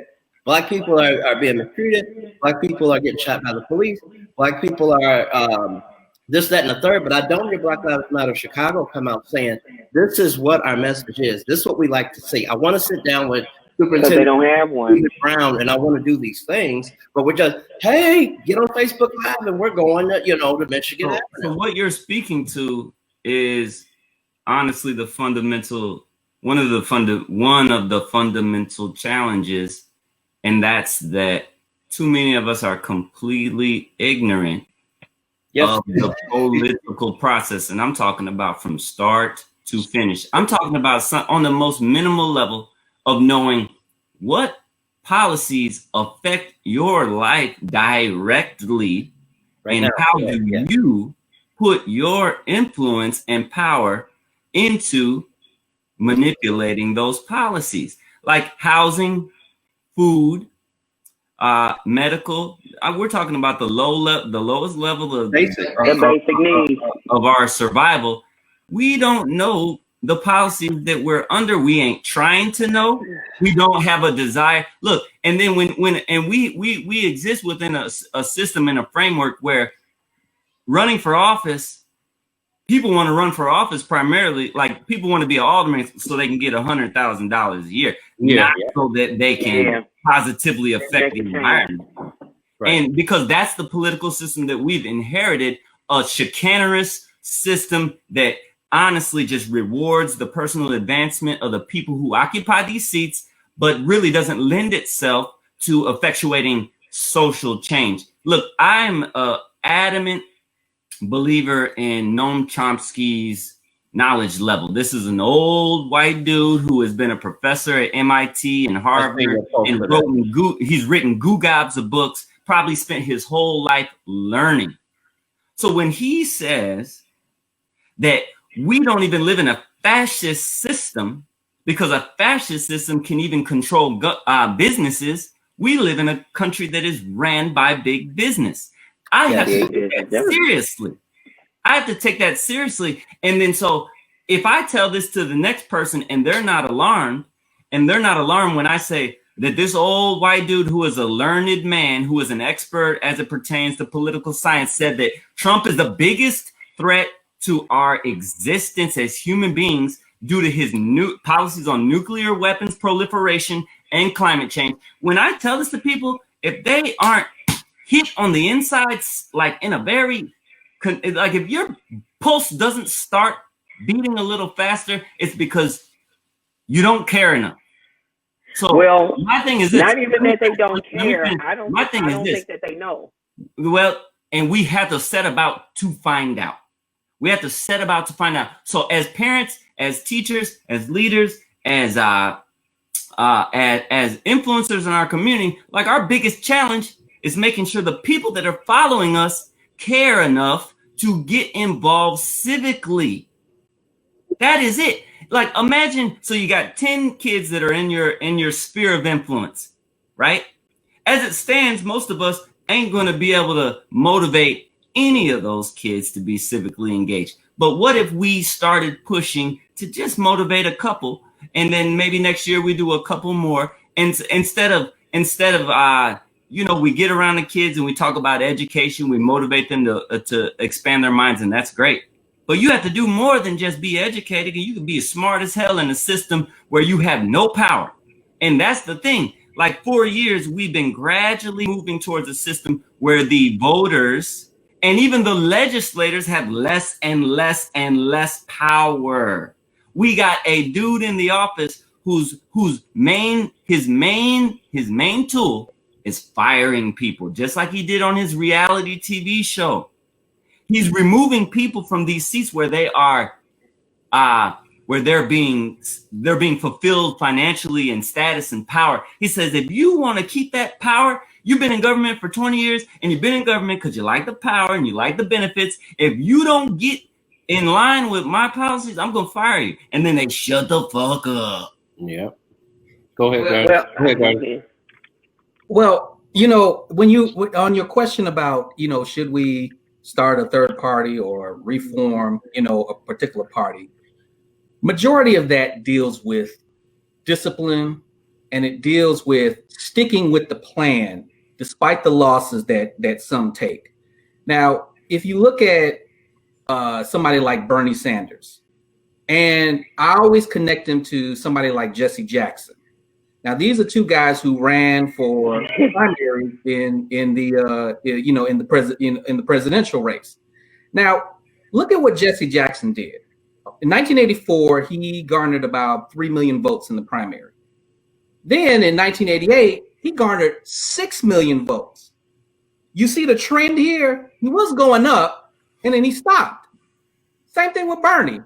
S1: black people are being mistreated. Black people are getting shot by the police. Black people are this, that, and the third. But I don't hear Black Lives Matter Chicago come out saying, this is what our message is. This is what we like to see. I want to sit down with Superintendent
S3: they don't have one.
S1: Brown, and I want to do these things, but we're just, hey, get on Facebook Live, and we're going to Michigan.
S5: So what you're speaking to is honestly the fundamental one of the fundamental challenges, and that's that too many of us are completely ignorant of the political process. And I'm talking about from start to finish. I'm talking about on the most minimal level of knowing what policies affect your life directly, and how do you put your influence and power into manipulating those policies, like housing, food, medical. We're talking about the lowest level of
S3: basic needs
S5: of our survival. We don't know the policies that we're under. We ain't trying to know. We don't have a desire. Look, and then when we exist within a system and a framework where running for office, people want to run for office primarily, like people want to be an alderman so they can get $100,000 a year, not so that they can positively affect the environment. Right. And because that's the political system that we've inherited, a chicanerous system that honestly just rewards the personal advancement of the people who occupy these seats, but really doesn't lend itself to effectuating social change. Look, I'm an adamant believer in Noam Chomsky's knowledge level. This is an old white dude who has been a professor at MIT and Harvard, and he's written gobs of books, probably spent his whole life learning. So when he says that we don't even live in a fascist system, because a fascist system can even control businesses, we live in a country that is ran by big business. I have to take that seriously. I have to take that seriously. And then so if I tell this to the next person and they're not alarmed when I say that this old white dude who is a learned man, who is an expert as it pertains to political science, said that Trump is the biggest threat to our existence as human beings due to his new policies on nuclear weapons proliferation and climate change. When I tell this to people, if they aren't hit on the insides, like in a very, like if your pulse doesn't start beating a little faster, it's because you don't care enough. So
S3: well,
S5: my thing is this.
S3: Not even that they don't care. I don't
S5: think
S3: that they know.
S5: Well, and we have to set about to find out. We have to set about to find out. So as parents, as teachers, as leaders, as influencers in our community, like our biggest challenge is making sure the people that are following us care enough to get involved civically. That is it. Like imagine, so you got 10 kids that are in your sphere of influence, right? As it stands, most of us ain't going to be able to motivate any of those kids to be civically engaged. But what if we started pushing to just motivate a couple, and then maybe next year we do a couple more, and instead of we get around the kids and we talk about education, we motivate them to expand their minds, and that's great. But you have to do more than just be educated, and you can be as smart as hell in a system where you have no power. And that's the thing. Like 4 years, we've been gradually moving towards a system where the voters and even the legislators have less and less and less power. We got a dude in the office whose main tool is firing people, just like he did on his reality TV show. He's removing people from these seats where they are, where they're being fulfilled financially and status and power. He says, if you want to keep that power, you've been in government for 20 years and you've been in government because you like the power and you like the benefits. If you don't get in line with my policies, I'm going to fire you. And then they shut the fuck up.
S1: Yeah. Go ahead, Gardis.
S4: Well, when on your question about, should we start a third party or reform, a particular party, majority of that deals with discipline, and it deals with sticking with the plan despite the losses that some take. Now, if you look at somebody like Bernie Sanders, and I always connect him to somebody like Jesse Jackson. Now, these are two guys who ran for primary in the presidential race. Now, look at what Jesse Jackson did. A in 1984, he garnered about 3 million votes in the primary. Then in 1988, he garnered 6 million votes. You see the trend here? He was going up and then he stopped. Same thing with Bernie.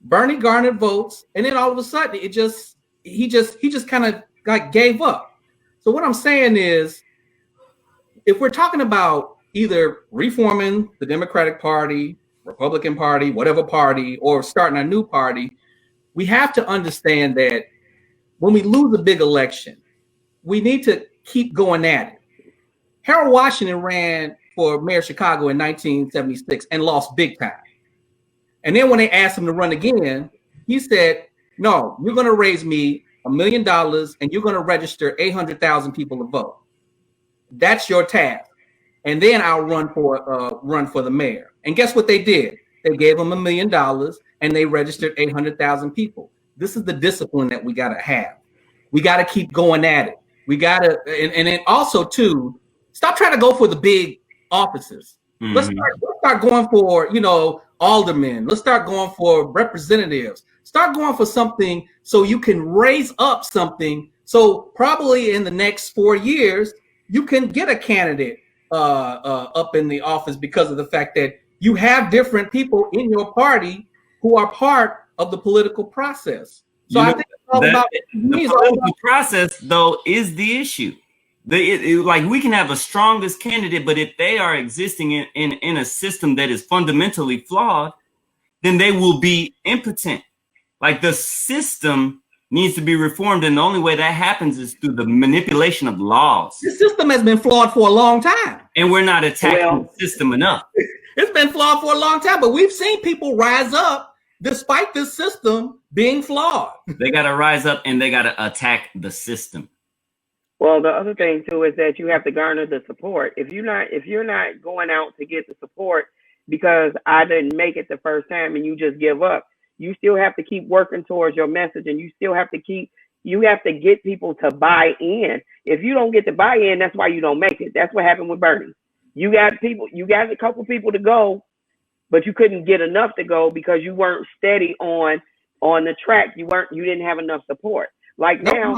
S4: Bernie garnered votes, and then all of a sudden he just kind of like gave up. So what I'm saying is, if we're talking about either reforming the Democratic Party, Republican Party, whatever party, or starting a new party, we have to understand that when we lose a big election, we need to keep going at it. Harold Washington ran for mayor of Chicago in 1976 and lost big time. And then when they asked him to run again, he said, no, you're going to raise me $1 million and you're going to register 800,000 people to vote. That's your task. And then I'll run for the mayor. And guess what they did? They gave him $1 million and they registered 800,000 people. This is the discipline that we got to have. We got to keep going at it. We got to, and then also too, stop trying to go for the big offices. Mm-hmm. Let's start going for, aldermen. Let's start going for representatives. Start going for something so you can raise up something. So probably in the next 4 years, you can get a candidate up in the office because of the fact that you have different people in your party who are part of the political process. So I think it's all about
S5: the political process, though, is the issue. Like we can have a strongest candidate, but if they are existing in a system that is fundamentally flawed, then they will be impotent. Like the system needs to be reformed, and the only way that happens is through the manipulation of laws.
S4: The system has been flawed for a long time,
S5: and we're not attacking the system enough.
S4: It's been flawed for a long time, but we've seen people rise up despite this system being flawed.
S5: They got to rise up and they got to attack the system.
S3: Well, the other thing too is that you have to garner the support. If you're not going out to get the support because I didn't make it the first time and you just give up, you still have to keep working towards your message, and you still have to get people to buy in. If you don't get the buy in, that's why you don't make it. That's what happened with Bernie. You got a couple people to go, but you couldn't get enough to go because you weren't steady on the track. You didn't have enough support. Like now.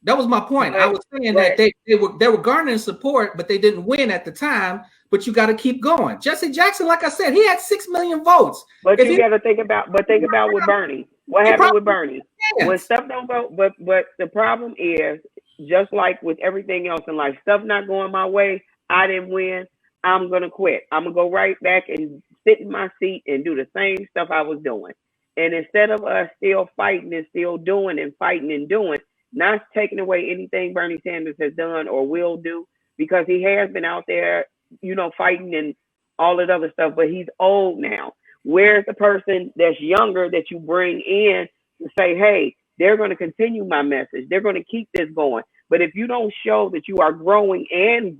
S4: That was my point. I was saying that they were garnering support, but they didn't win at the time. But you got to keep going. Jesse Jackson, like I said, he had 6 million votes.
S3: But you got to think about with Bernie. What happened with Bernie? When stuff don't go, but the problem is, just like with everything else in life, stuff not going my way, I didn't win, I'm gonna quit. I'm gonna go right back and sit in my seat and do the same stuff I was doing. And instead of us still fighting and still doing and fighting and doing, not taking away anything Bernie Sanders has done or will do, because he has been out there, fighting and all that other stuff, but he's old now. Where's the person that's younger that you bring in to say, hey, they're going to continue my message. They're going to keep this going. But if you don't show that you are growing and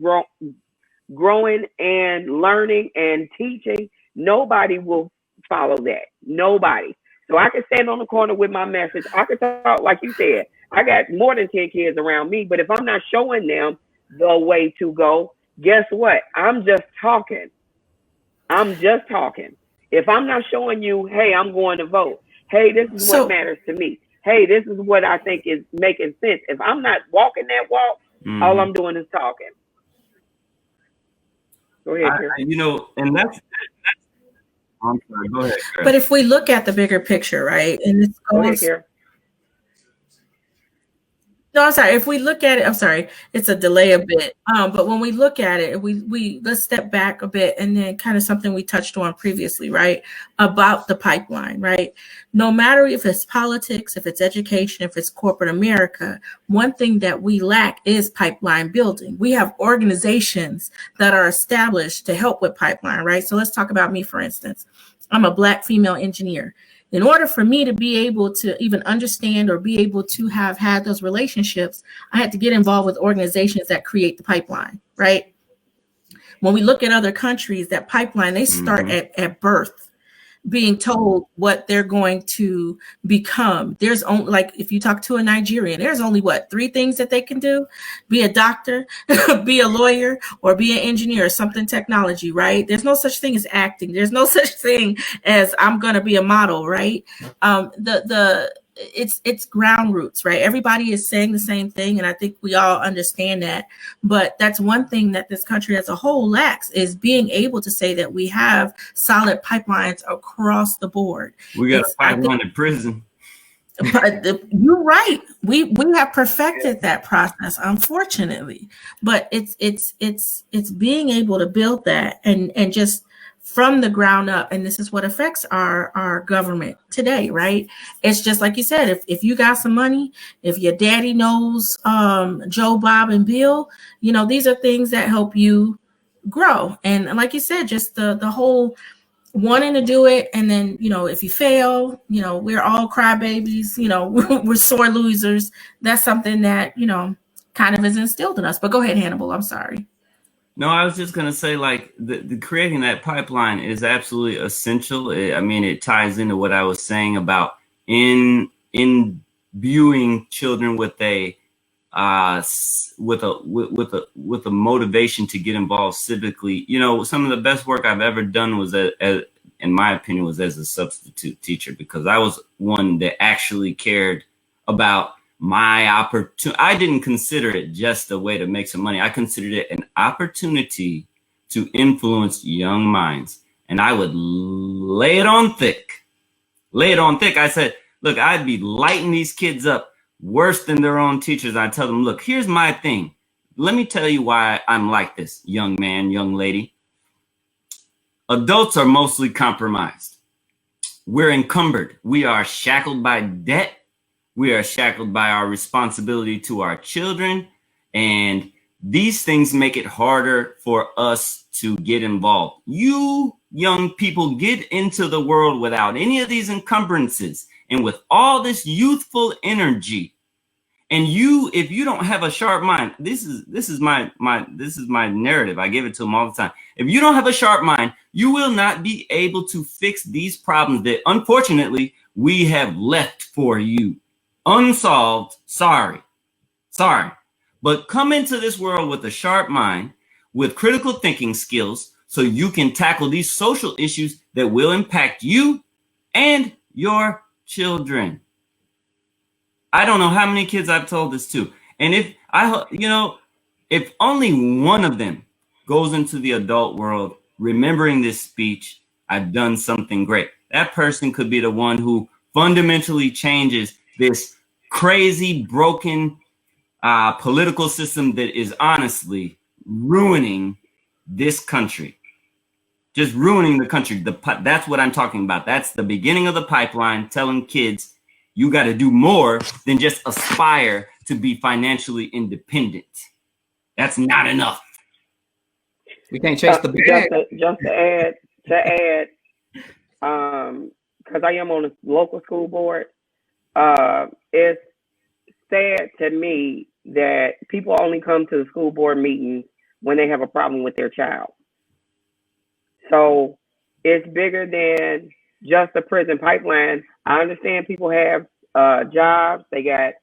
S3: learning and teaching, nobody will follow that. Nobody. So I can stand on the corner with my message. I can talk, like you said, I got more than 10 kids around me, but if I'm not showing them the way to go, guess what? I'm just talking. If I'm not showing you, hey, I'm going to vote. Hey, this is what matters to me. Hey, this is what I think is making sense. If I'm not walking that walk, all I'm doing is talking. Go ahead,
S5: and that's I'm sorry, go ahead, Chris.
S2: But if we look at the bigger picture, right? And this goes, no, I'm sorry. If we look at it, I'm sorry, it's a delay a bit. But when we look at it, we let's step back a bit, and then kind of something we touched on previously, right? About the pipeline, right? No matter if it's politics, if it's education, if it's corporate America, one thing that we lack is pipeline building. We have organizations that are established to help with pipeline, right? So let's talk about me, for instance. I'm a Black female engineer. In order for me to be able to even understand or be able to have had those relationships, I had to get involved with organizations that create the pipeline, right? When we look at other countries, that pipeline, they start at birth. being told what they're going to become. There's only, like, if you talk to a Nigerian, there's only what, 3 things that they can do: be a doctor, be a lawyer, or be an engineer or something technology, right? There's no such thing as acting. There's no such thing as I'm going to be a model, right? It's ground roots, right? Everybody is saying the same thing, and I think we all understand that. But that's one thing that this country as a whole lacks, is being able to say that we have solid pipelines across the board.
S5: We got a pipeline in prison.
S2: But you're right. We have perfected that process, unfortunately. But it's being able to build that and just from the ground up. And this is what affects our government today, right? It's just like you said, if you got some money, if your daddy knows Joe, Bob, and Bill, you know, these are things that help you grow. And like you said, just the whole wanting to do it, and then, you know, if you fail, you know, we're all crybabies, you know, we're sore losers. That's something that, you know, kind of is instilled in us. But go ahead, Hannibal. I'm sorry.
S5: No, I was just gonna say, like, the creating that pipeline is absolutely essential. I mean, it ties into what I was saying about imbuing children with a motivation to get involved civically. You know, some of the best work I've ever done was, in my opinion, was as a substitute teacher, because I was one that actually cared about my opportunity. I didn't consider it just a way to make some money. I considered it an opportunity to influence young minds. And I would lay it on thick. I said, look, I'd be lighting these kids up worse than their own teachers. I tell them, look, here's my thing. Let me tell you why I'm like this, young man, young lady. Adults are mostly compromised. We're encumbered. We are shackled by debt. We are shackled by our responsibility to our children. And these things make it harder for us to get involved. You young people get into the world without any of these encumbrances and with all this youthful energy. And if you don't have a sharp mind, this is my narrative. I give it to them all the time. If you don't have a sharp mind, you will not be able to fix these problems that, unfortunately, we have left for you unsolved. Sorry. But come into this world with a sharp mind, with critical thinking skills, so you can tackle these social issues that will impact you and your children. I don't know how many kids I've told this to. And if only one of them goes into the adult world remembering this speech, I've done something great. That person could be the one who fundamentally changes this crazy, broken political system that is honestly ruining this country. Just ruining the country. That's what I'm talking about. That's the beginning of the pipeline, telling kids you got to do more than just aspire to be financially independent. That's not enough.
S4: We can't chase the bag.
S3: Just to add, because I am on a local school board, it's sad to me that people only come to the school board meetings when they have a problem with their child. So it's bigger than just the prison pipeline. I understand people have jobs. They got,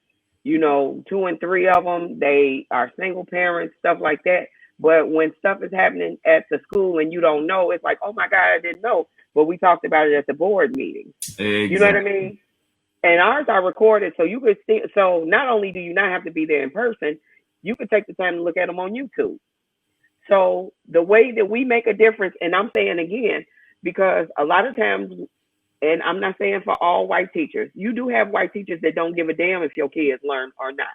S3: 2 and 3 of them. They are single parents, stuff like that. But when stuff is happening at the school and you don't know, it's like, oh my God, I didn't know. But we talked about it at the board meeting. Exactly. You know what I mean? And ours are recorded, so you could see. So not only do you not have to be there in person, you could take the time to look at them on YouTube. So the way that we make a difference, and I'm saying again, because a lot of times, and I'm not saying for all white teachers, you do have white teachers that don't give a damn if your kids learn or not.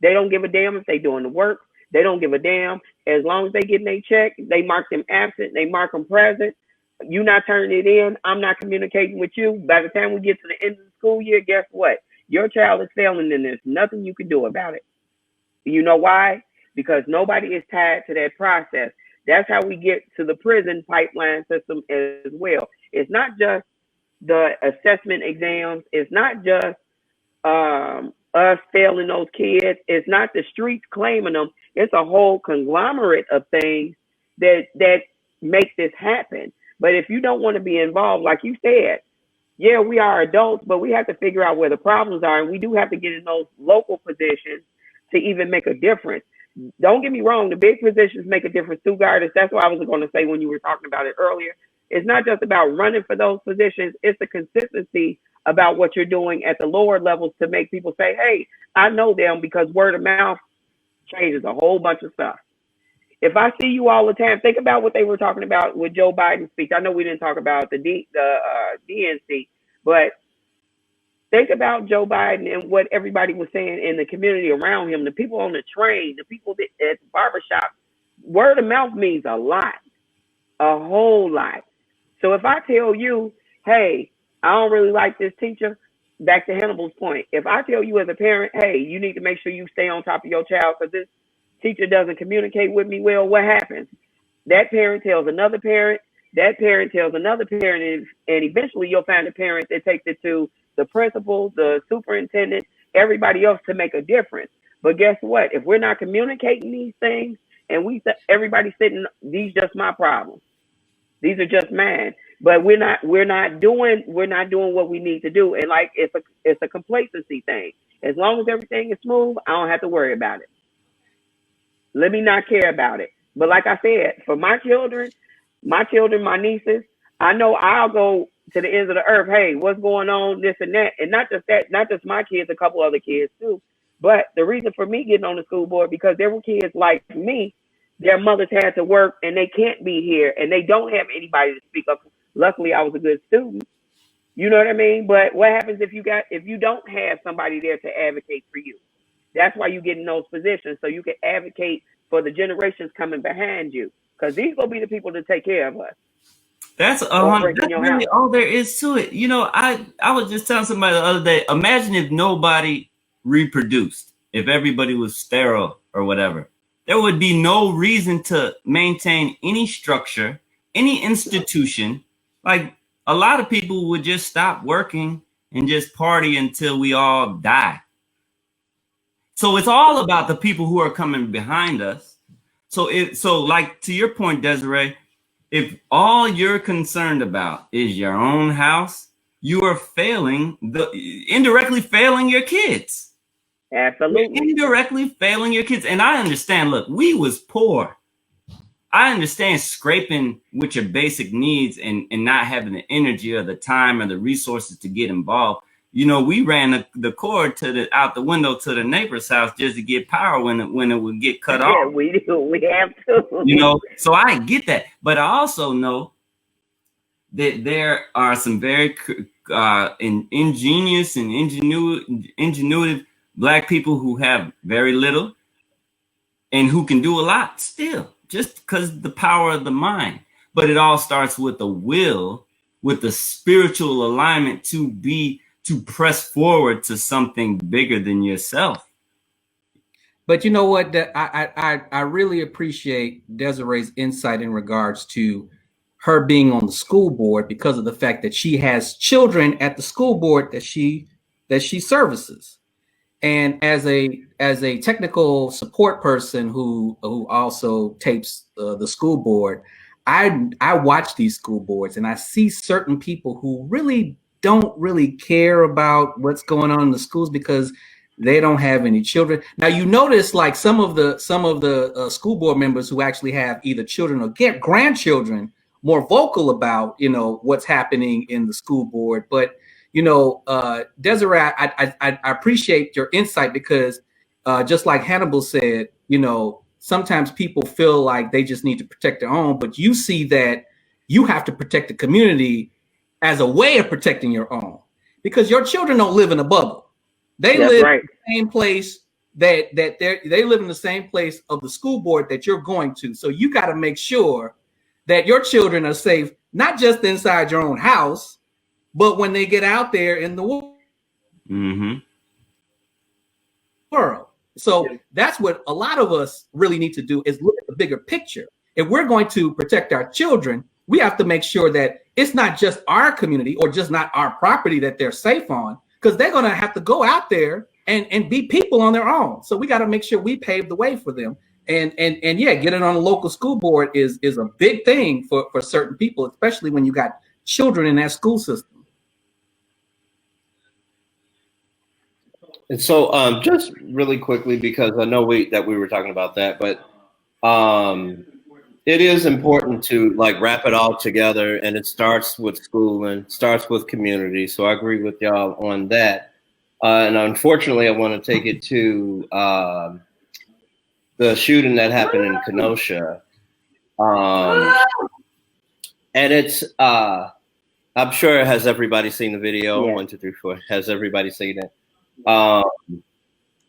S3: They don't give a damn if they're doing the work. They don't give a damn. As long as they getting their check, they mark them absent, they mark them present. You not turning it in, I'm not communicating with you. By the time we get to the end of the school year, guess what? Your child is failing and there's nothing you can do about it. You know why? Because nobody is tied to that process. That's how we get to the prison pipeline system as well. It's not just the assessment exams. It's not just us failing those kids. It's not the streets claiming them. It's a whole conglomerate of things that make this happen. But if you don't want to be involved, like you said, yeah, we are adults, but we have to figure out where the problems are, and we do have to get in those local positions to even make a difference. Don't get me wrong, the big positions make a difference too, Gardis. That's what I was going to say when you were talking about it earlier. It's not just about running for those positions, it's the consistency about what you're doing at the lower levels to make people say, hey, I know them, because word of mouth changes a whole bunch of stuff. If I see you all the time, think about what they were talking about with Joe Biden's speech. I know we didn't talk about the DNC, but think about Joe Biden and what everybody was saying in the community around him, the people on the train, the people at the barbershop. Word of mouth means a lot, a whole lot. So if I tell you, hey, I don't really like this teacher, back to Hannibal's point, if I tell you as a parent, hey, you need to make sure you stay on top of your child because this teacher doesn't communicate with me well, what happens? That parent tells another parent, that parent tells another parent, and eventually you'll find a parent that takes it to the principal, the superintendent, everybody else to make a difference. But guess what? If we're not communicating these things and everybody's sitting, these just my problems. These are just mine. But we're not doing what we need to do. And like it's a complacency thing. As long as everything is smooth, I don't have to worry about it. Let me not care about it. But like I said, for my children, my nieces, I know I'll go to the ends of the earth. Hey, what's going on? This and that. And not just my kids, a couple other kids too. But the reason for me getting on the school board, because there were kids like me, their mothers had to work and they can't be here and they don't have anybody to speak up. Luckily, I was a good student. You know what I mean? But what happens if you don't have somebody there to advocate for you? That's why you get in those positions, so you can advocate for the generations coming behind you, because these will be the people to take care of us.
S5: That's really all there is to it. You know, I was just telling somebody the other day, imagine if nobody reproduced, if everybody was sterile or whatever. There would be no reason to maintain any structure, any institution. Like, a lot of people would just stop working and just party until we all die. So it's all about the people who are coming behind us. So like to your point, Desiree, if all you're concerned about is your own house, you are indirectly failing your kids.
S3: Absolutely.
S5: You're indirectly failing your kids. And I understand, look, we was poor. I understand scraping with your basic needs and not having the energy or the time or the resources to get involved. You know, we ran the cord out the window to the neighbor's house just to get power when it would get cut off.
S3: Yeah, we do. We have to.
S5: You know, so I get that. But I also know that there are some very ingenious and ingenuitive Black people who have very little and who can do a lot still, just because the power of the mind. But it all starts with the will, with the spiritual alignment to press forward to something bigger than yourself.
S4: But you know what? I really appreciate Desiree's insight in regards to her being on the school board, because of the fact that she has children at the school board that she services. And as a technical support person who also tapes the school board, I watch these school boards and I see certain people who don't really care about what's going on in the schools because they don't have any children. Now you notice, like some of the school board members who actually have either children or grandchildren more vocal about, you know, what's happening in the school board. But you know, Desiree, I appreciate your insight, because just like Hannibal said, you know, sometimes people feel like they just need to protect their own, but you see that you have to protect the community as a way of protecting your own, because your children don't live in a bubble. They live in the same place they live in the same place of the school board that you're going to. So you got to make sure that your children are safe, not just inside your own house, but when they get out there in the world.
S5: Mm-hmm.
S4: So that's what a lot of us really need to do, is look at the bigger picture. If we're going to protect our children, we have to make sure that it's not just our community or just not our property that they're safe on, because they're going to have to go out there and be people on their own. So we got to make sure we pave the way for them. And yeah, getting on a local school board is a big thing for certain people, especially when you got children in that school system.
S1: And so, just really quickly, because I know we were talking about that, but it is important to like wrap it all together, and it starts with schooling, starts with community. So I agree with y'all on that. And unfortunately, I want to take it to the shooting that happened in Kenosha. And it's, I'm sure, has everybody seen the video? Yeah. 1, 2, 3, 4. Has everybody seen it?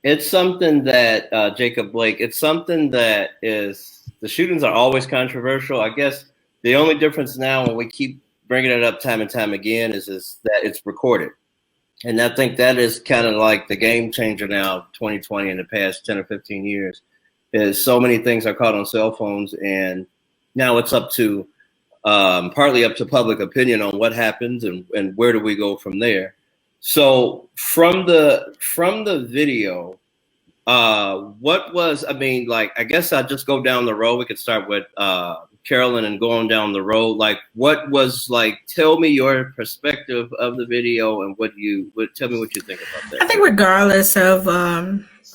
S1: It's something that Jacob Blake, it's something that is, the shootings are always controversial. I guess the only difference now when we keep bringing it up time and time again is that it's recorded. And I think that is kind of like the game changer now, 2020, in the past 10 or 15 years, is so many things are caught on cell phones. And now it's up to, partly up to public opinion on what happens and where do we go from there. So from the video, what was, I mean, like, I guess I'll just go down the road. We could start with Carolyn and going down the road. Like, what was, like, tell me your perspective of the video and tell me what you think about that.
S2: I think regardless of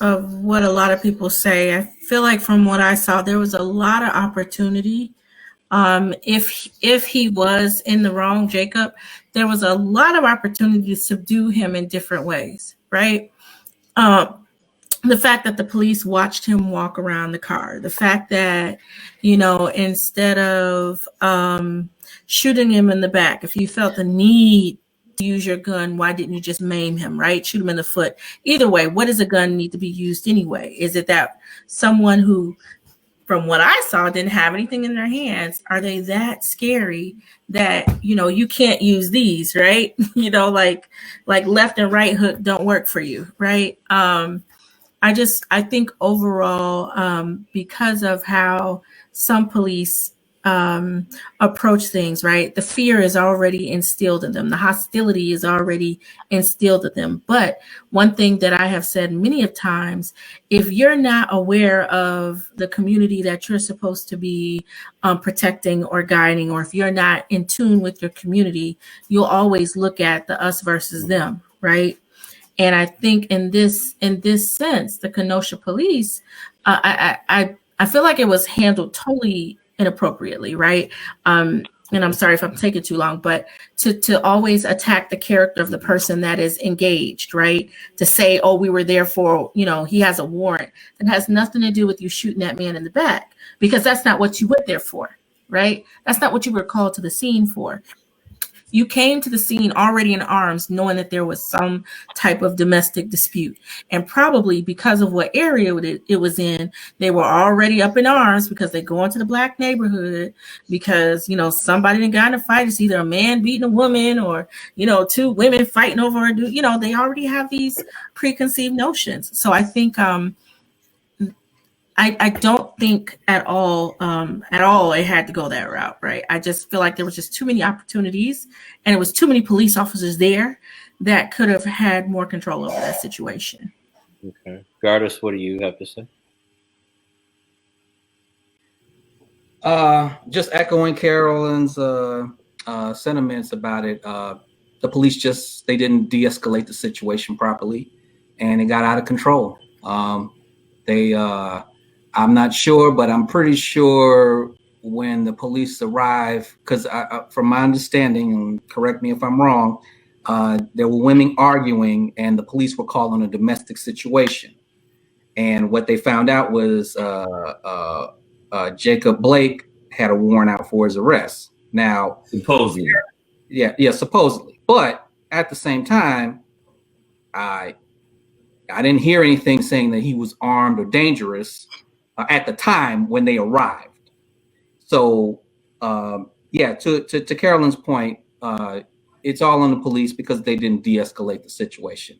S2: what a lot of people say, I feel like from what I saw, there was a lot of opportunity. If he was in the wrong, Jacob, there was a lot of opportunity to subdue him in different ways, right? The fact that the police watched him walk around the car, the fact that, you know, instead of shooting him in the back, if you felt the need to use your gun, why didn't you just maim him, right? Shoot him in the foot. Either way, what does a gun need to be used anyway? Is it that someone who, from what I saw, didn't have anything in their hands, are they that scary that, you know, you can't use these, right? You know, like left and right hook don't work for you, right? I think overall, because of how some police approach things, right? The fear is already instilled in them. The hostility is already instilled in them. But one thing that I have said many of times, if you're not aware of the community that you're supposed to be protecting or guiding, or if you're not in tune with your community, you'll always look at the us versus them, right? And I think in this sense, the Kenosha police, I feel like it was handled totally inappropriately, right? And I'm sorry if I'm taking too long, but to always attack the character of the person that is engaged, right? To say, oh, we were there for, you know, he has a warrant. That has nothing to do with you shooting that man in the back, because that's not what you went there for, right? That's not what you were called to the scene for. You came to the scene already in arms, knowing that there was some type of domestic dispute. And probably because of what area it was in, they were already up in arms because they go into the Black neighborhood because, you know, somebody done got in a fight. It's either a man beating a woman or, you know, two women fighting over a dude. You know, they already have these preconceived notions. So I think I don't think at all it had to go that route, right? I just feel like there was just too many opportunities, and it was too many police officers there that could have had more control over that situation.
S1: Okay, Gardis, what do you have to say?
S4: Just echoing Carolyn's sentiments about it. The police they didn't de-escalate the situation properly, and it got out of control. I'm not sure, but I'm pretty sure when the police arrived, because from my understanding, and correct me if I'm wrong, there were women arguing and the police were called on a domestic situation. And what they found out was Jacob Blake had a warrant out for his arrest. Now,
S5: supposedly.
S4: Yeah, supposedly. But at the same time, I didn't hear anything saying that he was armed or dangerous at the time when they arrived. So, to Carolyn's point, it's all on the police because they didn't de-escalate the situation.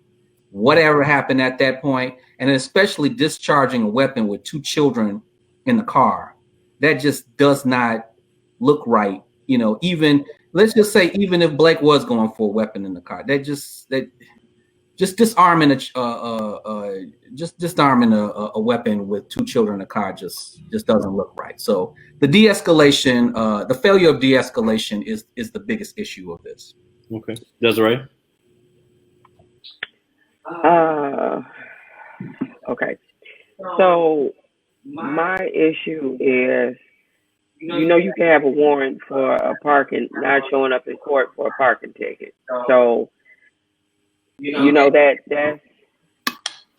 S4: Whatever happened at that point, and especially discharging a weapon with two children in the car, that just does not look right. You know, let's just say even if Blake was going for a weapon in the car, that just disarming disarming a weapon with 2 children in a car just doesn't look right. So the de-escalation, the failure of de-escalation is the biggest issue of this.
S1: Okay, Desiree.
S3: Okay. So my issue is, you can have a warrant for a parking, not showing up in court for a parking ticket. So,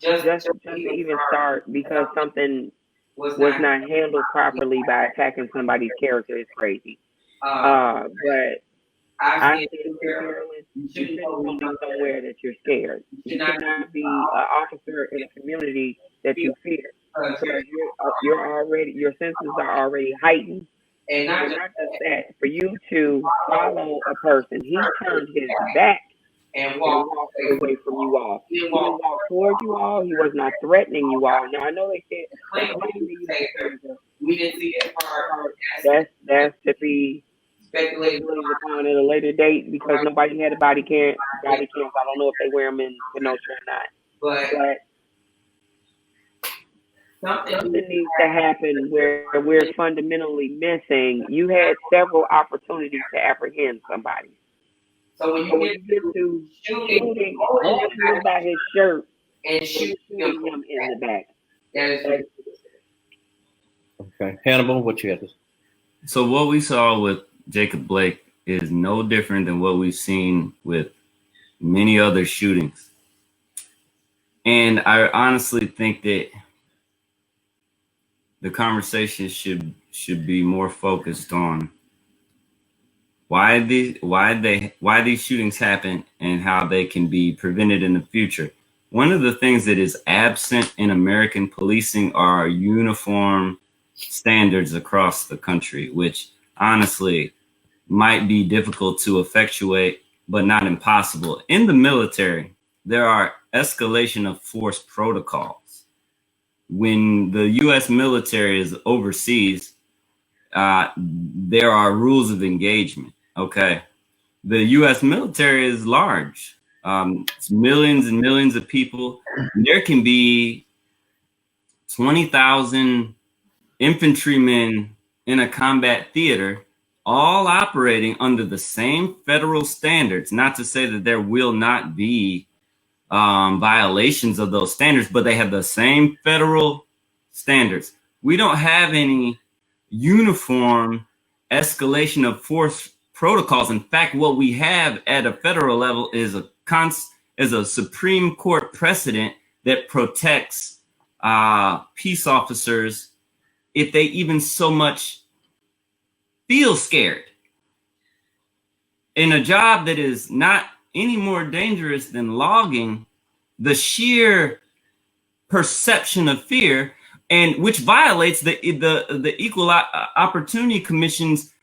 S3: that's just to even start, because something was not handled properly by attacking somebody's character is crazy. But I think, Carolyn, you shouldn't be somewhere that you're scared. You should not be an officer in a community that you fear. Because your senses are already heightened. And not just that, for you to follow a person, he turned his back and walked away from you all. He didn't walk towards you all. He was not threatening you all. Now I know they can't claim we didn't see that part. That's to be speculated upon at a later date, because nobody had a body cams. I don't know if they wear them in Kenosha or not. But something needs to happen where we're fundamentally missing. You had several opportunities to apprehend somebody. So when you get to shooting, holding him by his shirt and shooting him in the back.
S1: Okay, Hannibal, what you got?
S5: So what we saw with Jacob Blake is no different than what we've seen with many other shootings. And I honestly think that the conversation should be more focused on why these shootings happen and how they can be prevented in the future. One of the things that is absent in American policing are uniform standards across the country, which honestly might be difficult to effectuate, but not impossible. In the military, there are escalation of force protocols. When the U.S. military is overseas, there are rules of engagement. Okay. The U.S. military is large. It's millions and millions of people. There can be 20,000 infantrymen in a combat theater, all operating under the same federal standards. Not to say that there will not be violations of those standards, but they have the same federal standards. We don't have any uniform escalation of force protocols. In fact, what we have at a federal level is a Supreme Court precedent that protects peace officers if they even so much feel scared. In a job that is not any more dangerous than logging, the sheer perception of fear, and which violates the Equal Opportunity Commission's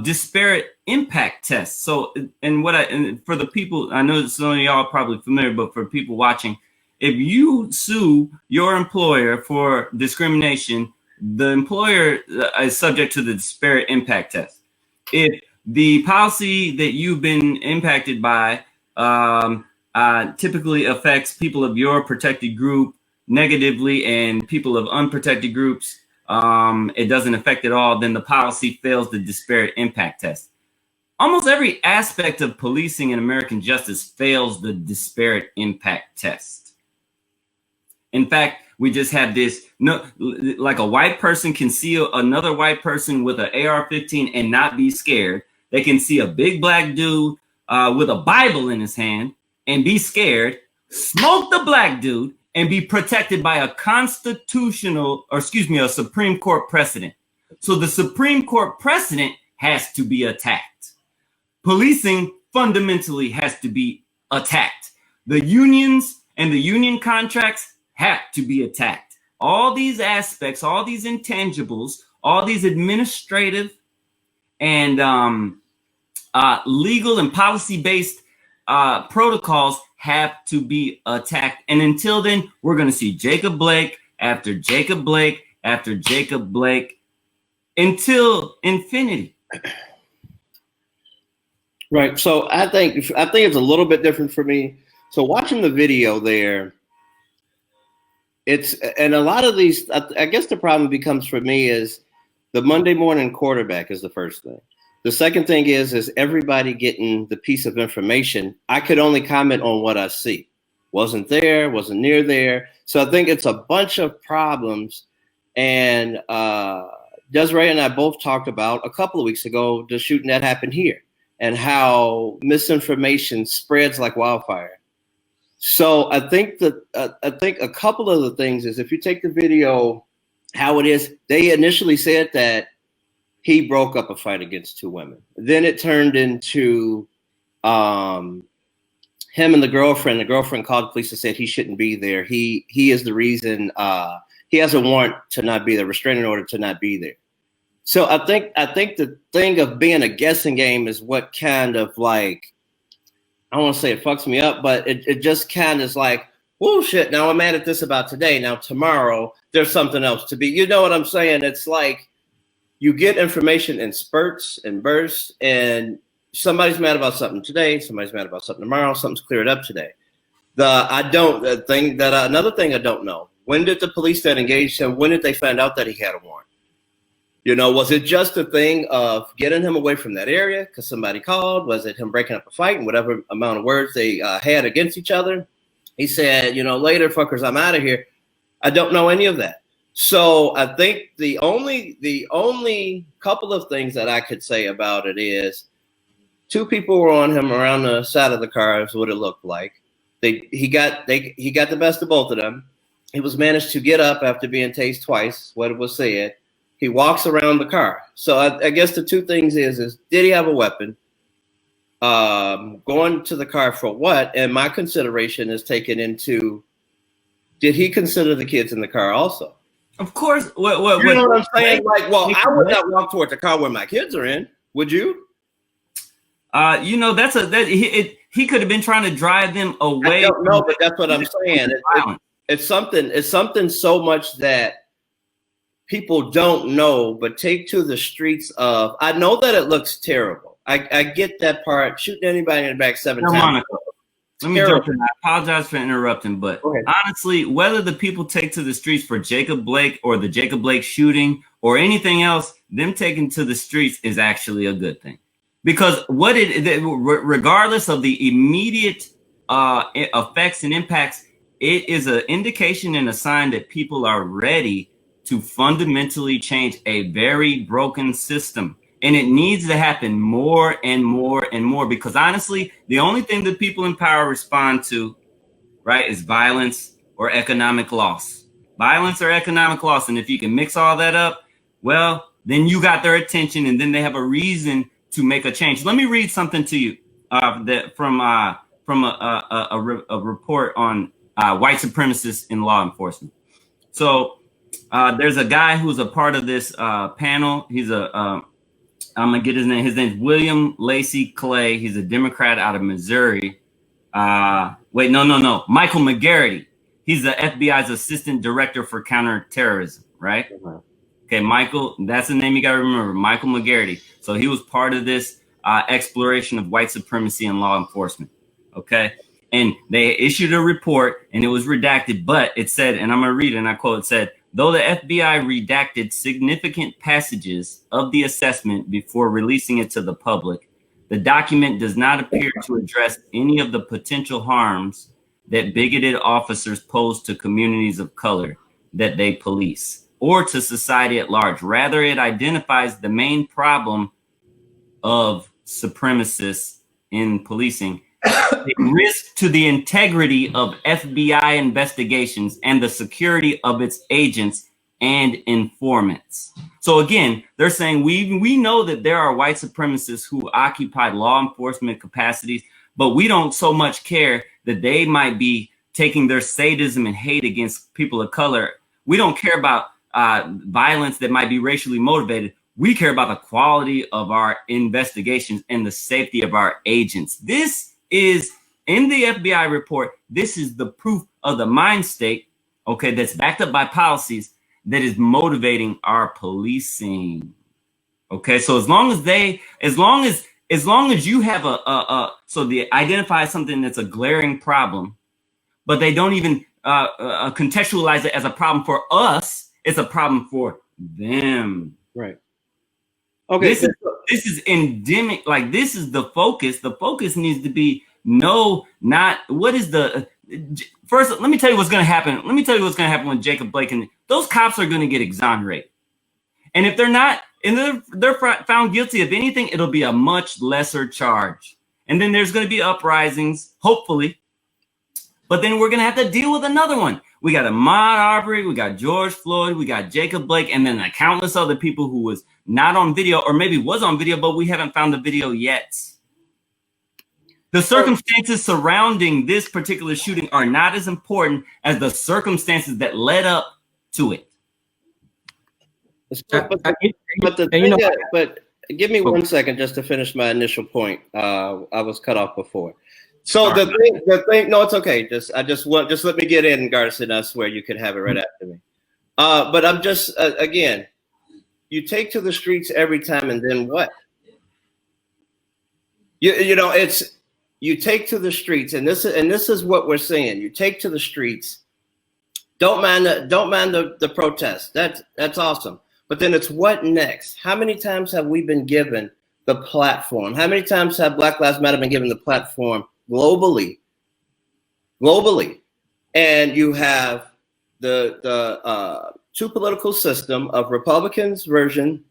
S5: disparate impact test. So, and for the people, I know some of y'all are probably familiar, but for people watching, if you sue your employer for discrimination, the employer is subject to the disparate impact test. If the policy that you've been impacted by typically affects people of your protected group negatively and people of unprotected groups, it doesn't affect at all, then the policy fails the disparate impact test. Almost every aspect of policing and American justice fails the disparate impact test. In fact, we just have this, like a white person can see another white person with an AR-15 and not be scared. They can see a big black dude with a Bible in his hand and be scared, smoke the black dude, and be protected by a a Supreme Court precedent. So the Supreme Court precedent has to be attacked. Policing fundamentally has to be attacked. The unions and the union contracts have to be attacked. All these aspects, all these intangibles, all these administrative and legal and policy-based protocols have to be attacked. And until then, we're going to see Jacob Blake after Jacob Blake after Jacob Blake until infinity.
S1: Right. So I think it's a little bit different for me. So watching the video there, and a lot of these, I guess the problem becomes for me is the Monday morning quarterback is the first thing. The second thing is everybody getting the piece of information. I could only comment on what I see. Wasn't there, wasn't near there. So I think it's a bunch of problems. And Desiree and I both talked about a couple of weeks ago the shooting that happened here and how misinformation spreads like wildfire. So I think a couple of the things is if you take the video, how it is, they initially said that he broke up a fight against two women. Then it turned into him and the girlfriend. The girlfriend called the police and said he shouldn't be there. He is the reason. He has a warrant to not be there, restraining order to not be there. So I think the thing of being a guessing game is what kind of like, I don't want to say it fucks me up, but it just kind of is like, whoa, shit, now I'm mad at this about today. Now tomorrow there's something else to be. You know what I'm saying? It's like you get information in spurts and bursts, and somebody's mad about something today, somebody's mad about something tomorrow, something's cleared up today. Another thing I don't know. When did the police that engaged him, when did they find out that he had a warrant? You know, was it just a thing of getting him away from that area because somebody called? Was it him breaking up a fight and whatever amount of words they had against each other? He said, you know, later, fuckers, I'm out of here. I don't know any of that. So I think the only couple of things that I could say about it is two people were on him around the side of the car is what it looked like. He got the best of both of them. He was managed to get up after being tased twice, what it was said. He walks around the car. So I guess the two things is did he have a weapon? Going to the car for what? And my consideration is taken into, did he consider the kids in the car also?
S5: Of course.
S1: You know what I'm saying? Like, well, I would not walk towards the car where my kids are in. Would you?
S5: You know, he could have been trying to drive them away.
S1: I don't know, but that's what I'm saying. It's something so much that people don't know, but take to the streets of. I know that it looks terrible. I get that part. Shooting anybody in the back 7 times.
S5: Let me jump in. I apologize for interrupting, but honestly, whether the people take to the streets for Jacob Blake or the Jacob Blake shooting or anything else, them taking to the streets is actually a good thing. Because regardless of the immediate effects and impacts, it is an indication and a sign that people are ready to fundamentally change a very broken system. And it needs to happen more and more and more, because honestly, the only thing that people in power respond to, right, is violence or economic loss. Violence or economic loss. And if you can mix all that up, well, then you got their attention, and then they have a reason to make a change. Let me read something to you from a report on white supremacists in law enforcement. So there's a guy who's a part of this panel. He's I'm gonna get his name. His name's William Lacey Clay. He's a Democrat out of Missouri. Michael McGarity. He's the FBI's assistant director for counterterrorism, right? Okay, Michael, that's the name you gotta remember, Michael McGarity. So he was part of this exploration of white supremacy in law enforcement, okay? And they issued a report, and it was redacted, but it said, and I'm gonna read it, and I quote, it said, though the FBI redacted significant passages of the assessment before releasing it to the public, the document does not appear to address any of the potential harms that bigoted officers pose to communities of color that they police or to society at large. Rather, it identifies the main problem of supremacists in policing, a risk to the integrity of FBI investigations and the security of its agents and informants. So again, they're saying we know that there are white supremacists who occupy law enforcement capacities, but we don't so much care that they might be taking their sadism and hate against people of color. We don't care about violence that might be racially motivated. We care about the quality of our investigations and the safety of our agents. This is in the FBI report. This is the proof of the mind state, okay, that's backed up by policies that is motivating our policing. Okay, so as long as as long as you have so they identify something that's a glaring problem, but they don't even contextualize it as a problem for us. It's a problem for them.
S1: Right. Okay.
S5: This is endemic. Like, this is the focus. The focus needs to be not what is the first. Let me tell you what's going to happen. Let me tell you what's going to happen with Jacob Blake, and those cops are going to get exonerated. And if they're not, and they're found guilty of anything, it'll be a much lesser charge. And then there's going to be uprisings, hopefully. But then we're going to have to deal with another one. We got Ahmaud Arbery, we got George Floyd, we got Jacob Blake, and then countless other people who was not on video, or maybe was on video, but we haven't found the video yet. The circumstances surrounding this particular shooting are not as important as the circumstances that led up to it.
S1: But give me 1 second just to finish my initial point. I was cut off before. So the thing, no, it's okay. Just let me get in, Gardis, and I swear you can have it right after me. But I'm just again, you take to the streets every time, and then what? You take to the streets, and this is what we're saying. You take to the streets. Don't mind the protest. That's awesome. But then it's what next? How many times have we been given the platform? How many times have Black Lives Matter been given the platform globally? And you have the two political system of Republicans' version,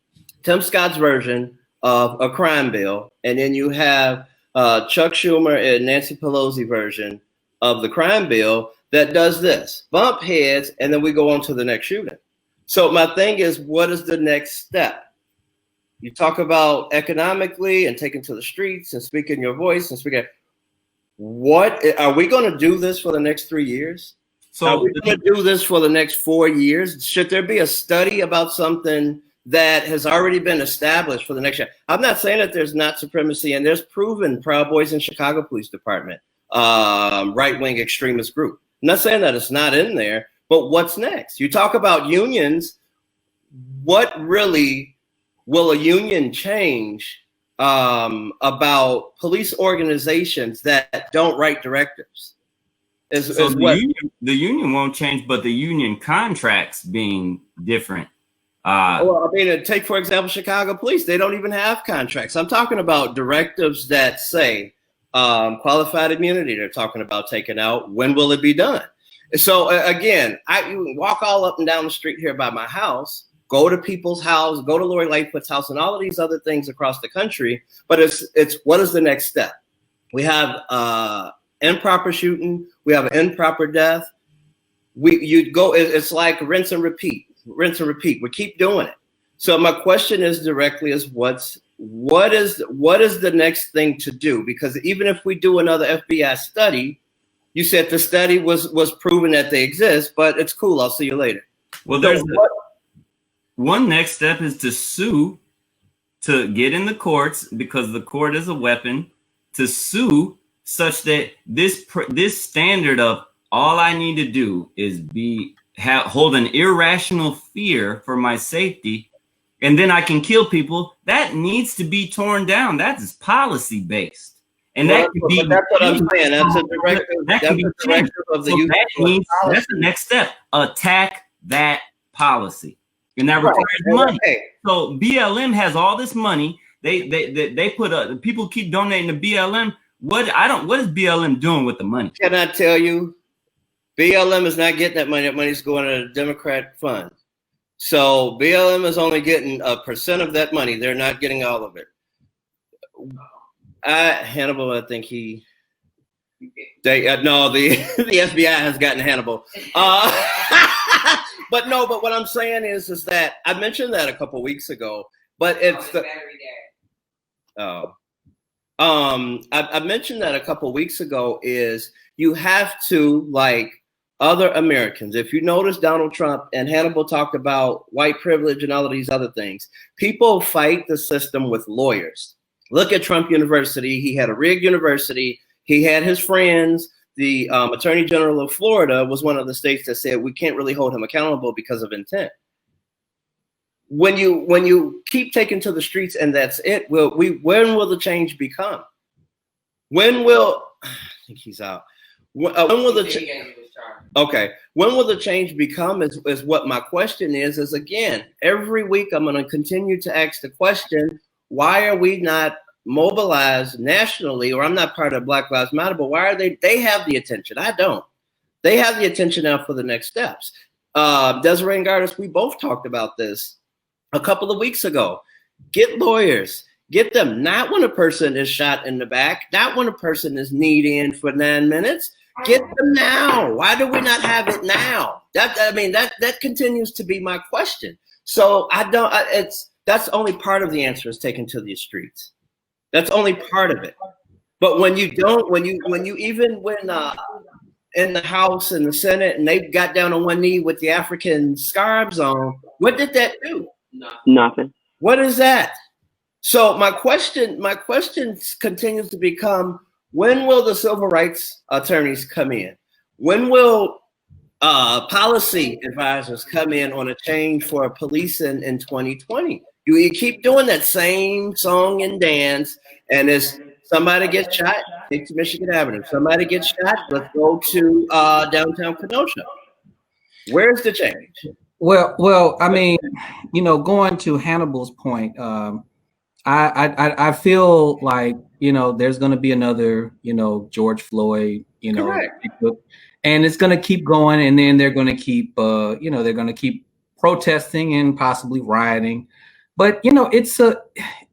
S1: Tim Scott's version of a crime bill, and then you have Chuck Schumer and Nancy Pelosi version of the crime bill that does this: bump heads, and then we go on to the next shooting. So my thing is, what is the next step? You talk about economically and taking to the streets and speaking your voice and speaking. What are we going to do this for the next 3 years? So are we going to do this for the next 4 years? Should there be a study about something that has already been established for the next year? I'm not saying that there's not supremacy, and there's proven Proud Boys in Chicago Police Department, right-wing extremist group. I'm not saying that it's not in there, but what's next? You talk about unions. What really will a union change about police organizations that don't write directives?
S5: The union won't change, but the union contracts being different.
S1: Well, I mean, take, for example, Chicago Police. They don't even have contracts. I'm talking about directives that say qualified immunity. They're talking about taking out. When will it be done? So again, you can walk all up and down the street here by my house, go to people's house, go to Lori Lightfoot's house, and all of these other things across the country. But it's what is the next step? We have improper shooting. We have an improper death. It's like rinse and repeat. We keep doing it. So my question is directly is what is the next thing to do? Because even if we do another FBI study, you said the study was proven that they exist, but it's cool. I'll see you later.
S5: Well, one next step is to sue, to get in the courts, because the court is a weapon, to sue such that this standard of all I need to do is hold an irrational fear for my safety, and then I can kill people. That needs to be torn down. That is policy based. And that's
S1: what I'm saying. That's a directive of the youth.
S5: That's the next step. Attack that policy. And that requires money. Okay. So BLM has all this money. They put people keep donating to BLM. What is BLM doing with the money?
S1: Can I tell you? BLM is not getting that money. That money's going to the Democrat fund. So BLM is only getting 1% of that money. They're not getting all of it. Hannibal, I think the FBI has gotten Hannibal. But what I'm saying is that I mentioned that a couple weeks ago, but I mentioned that a couple weeks ago is you have to, like other Americans, if you notice Donald Trump and Hannibal talked about white privilege and all of these other things, people fight the system with lawyers. Look at Trump University. He had a rigged university. He had his friends. The Attorney General of Florida was one of the states that said we can't really hold him accountable because of intent. when you keep taking to the streets and that's it, when will the change become? When will I think he's out? When will the when will the change become? Is what my question is. Is again, every week I'm going to continue to ask the question: why are we not mobilized nationally? Or I'm not part of Black Lives Matter, but why are they? They have the attention. I don't. They have the attention now for the next steps. Desiree and Gardis, we both talked about this a couple of weeks ago. Get lawyers. Get them. Not when a person is shot in the back. Not when a person is kneed in for 9 minutes. Get them now. Why do we not have it now? That continues to be my question. So that's only part of the answer is taken to the streets. That's only part of it. But when you don't, when in the House and the Senate and they got down on one knee with the African scarves on, what did that do?
S3: Nothing.
S1: What is that? So my question continues to become: when will the civil rights attorneys come in? When will policy advisors come in on a change for policing in 2020? You keep doing that same song and dance, and as somebody gets shot, take to Michigan Avenue. Somebody gets shot, let's go to downtown Kenosha. Where's the change?
S4: Well, I mean, going to Hannibal's point, I feel like, there's going to be another, George Floyd,
S1: Correct.
S4: And it's going to keep going, and then they're going to keep, they're going to keep protesting and possibly rioting. But,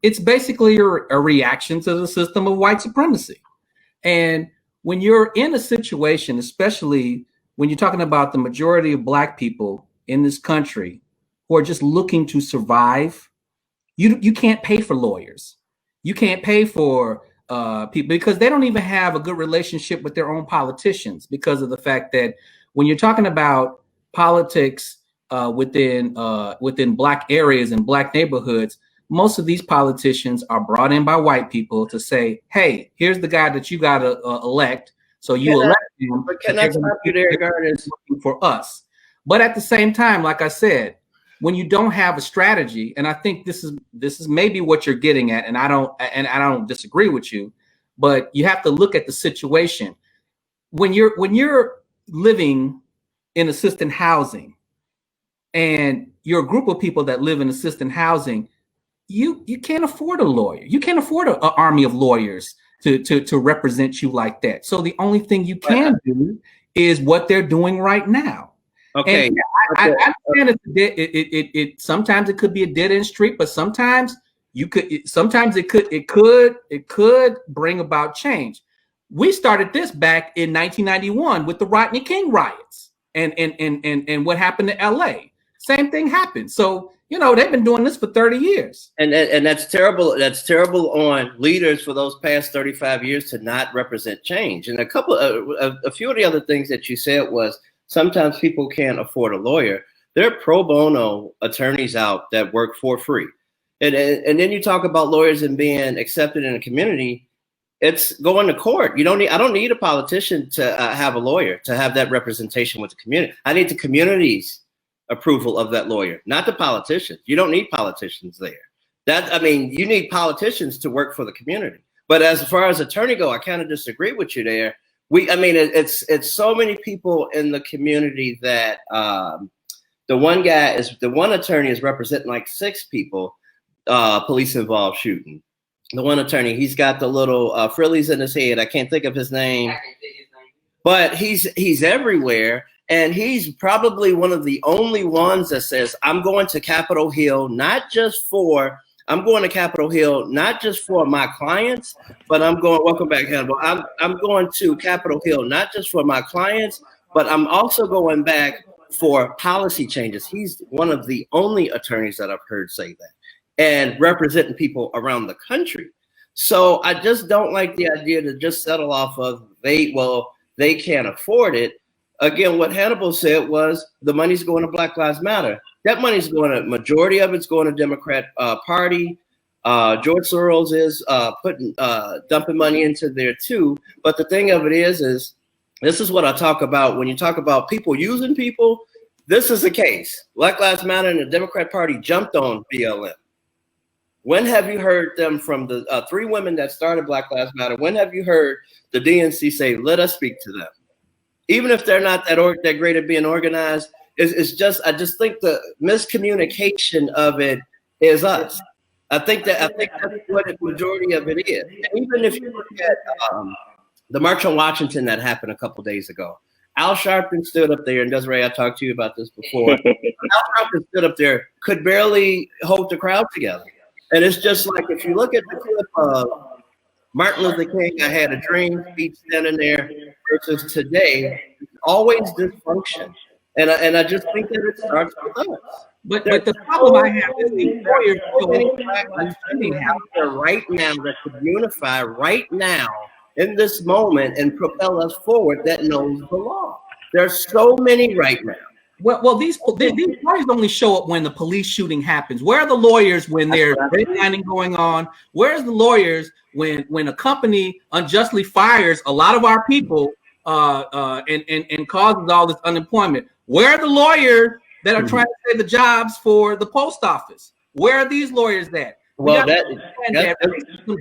S4: it's basically a reaction to the system of white supremacy. And when you're in a situation, especially when you're talking about the majority of Black people in this country who are just looking to survive, you can't pay for lawyers. You can't pay for people because they don't even have a good relationship with their own politicians, because of the fact that when you're talking about politics within Black areas and Black neighborhoods, most of these politicians are brought in by white people to say, hey, here's the guy that you got to elect. So you elect him.
S1: But can I stop you there, Gardis?
S4: For us. But at the same time, like I said, when you don't have a strategy, and I think this is maybe what you're getting at, and I don't disagree with you, but you have to look at the situation. When you're living in assisted housing, and you're a group of people that live in assisted housing, you can't afford a lawyer. You can't afford an army of lawyers to represent you like that. So the only thing you can do is what they're doing right now.
S1: Okay.
S4: And I understand it sometimes it could be a dead end street, but sometimes it could bring about change. We started this back in 1991 with the Rodney King riots and what happened to LA. Same thing happened. So, they've been doing this for 30 years. And
S1: that's terrible. That's terrible on leaders for those past 35 years to not represent change. And a few of the other things that you said was, sometimes people can't afford a lawyer. There are pro bono attorneys out that work for free. And then you talk about lawyers and being accepted in a community. It's going to court. I don't need a politician to have a lawyer, to have that representation with the community. I need the community's approval of that lawyer, not the politicians. You don't need politicians there. You need politicians to work for the community. But as far as attorney go, I kind of disagree with you there. It's so many people in the community that the one attorney is representing like 6 people, police involved shooting. The one attorney, he's got the little frillies in his head. I can't think of his name, but he's everywhere. And he's probably one of the only ones that says, I'm going to Capitol Hill, not just for my clients, but welcome back, Hannibal. I'm going to Capitol Hill, not just for my clients, but I'm also going back for policy changes. He's one of the only attorneys that I've heard say that, and representing people around the country. So I just don't like the idea to just settle off of they can't afford it. Again, what Hannibal said was the money's going to Black Lives Matter. That money's majority of it's going to Democrat Party. George Soros is dumping money into there too. But the thing of it is this is what I talk about. When you talk about people using people, this is the case. Black Lives Matter and the Democrat Party jumped on BLM. When have you heard them from the 3 women that started Black Lives Matter? When have you heard the DNC say, let us speak to them? Even if they're not that great at being organized, it's just, I just think the miscommunication of it is us. I think that's what the majority of it is. And even if you look at the March on Washington that happened a couple days ago, Al Sharpton stood up there, and Desiree, I talked to you about this before. Al Sharpton stood up there, could barely hold the crowd together. And it's just like, if you look at the clip of Martin Luther King, I Had a Dream speech standing there versus today, always dysfunction. And I just think that it starts with us.
S4: But the problem I have is these lawyers
S1: out there right now that could unify right now in this moment and propel us forward that knows the law. There's so many right now.
S4: Well, these lawyers only show up when the police shooting happens. Where are the lawyers when there's redlining going on? Where's the lawyers when a company unjustly fires a lot of our people and causes all this unemployment? Where are the lawyers that are trying to save the jobs for the post office? Where are these lawyers at?
S1: Well,
S4: that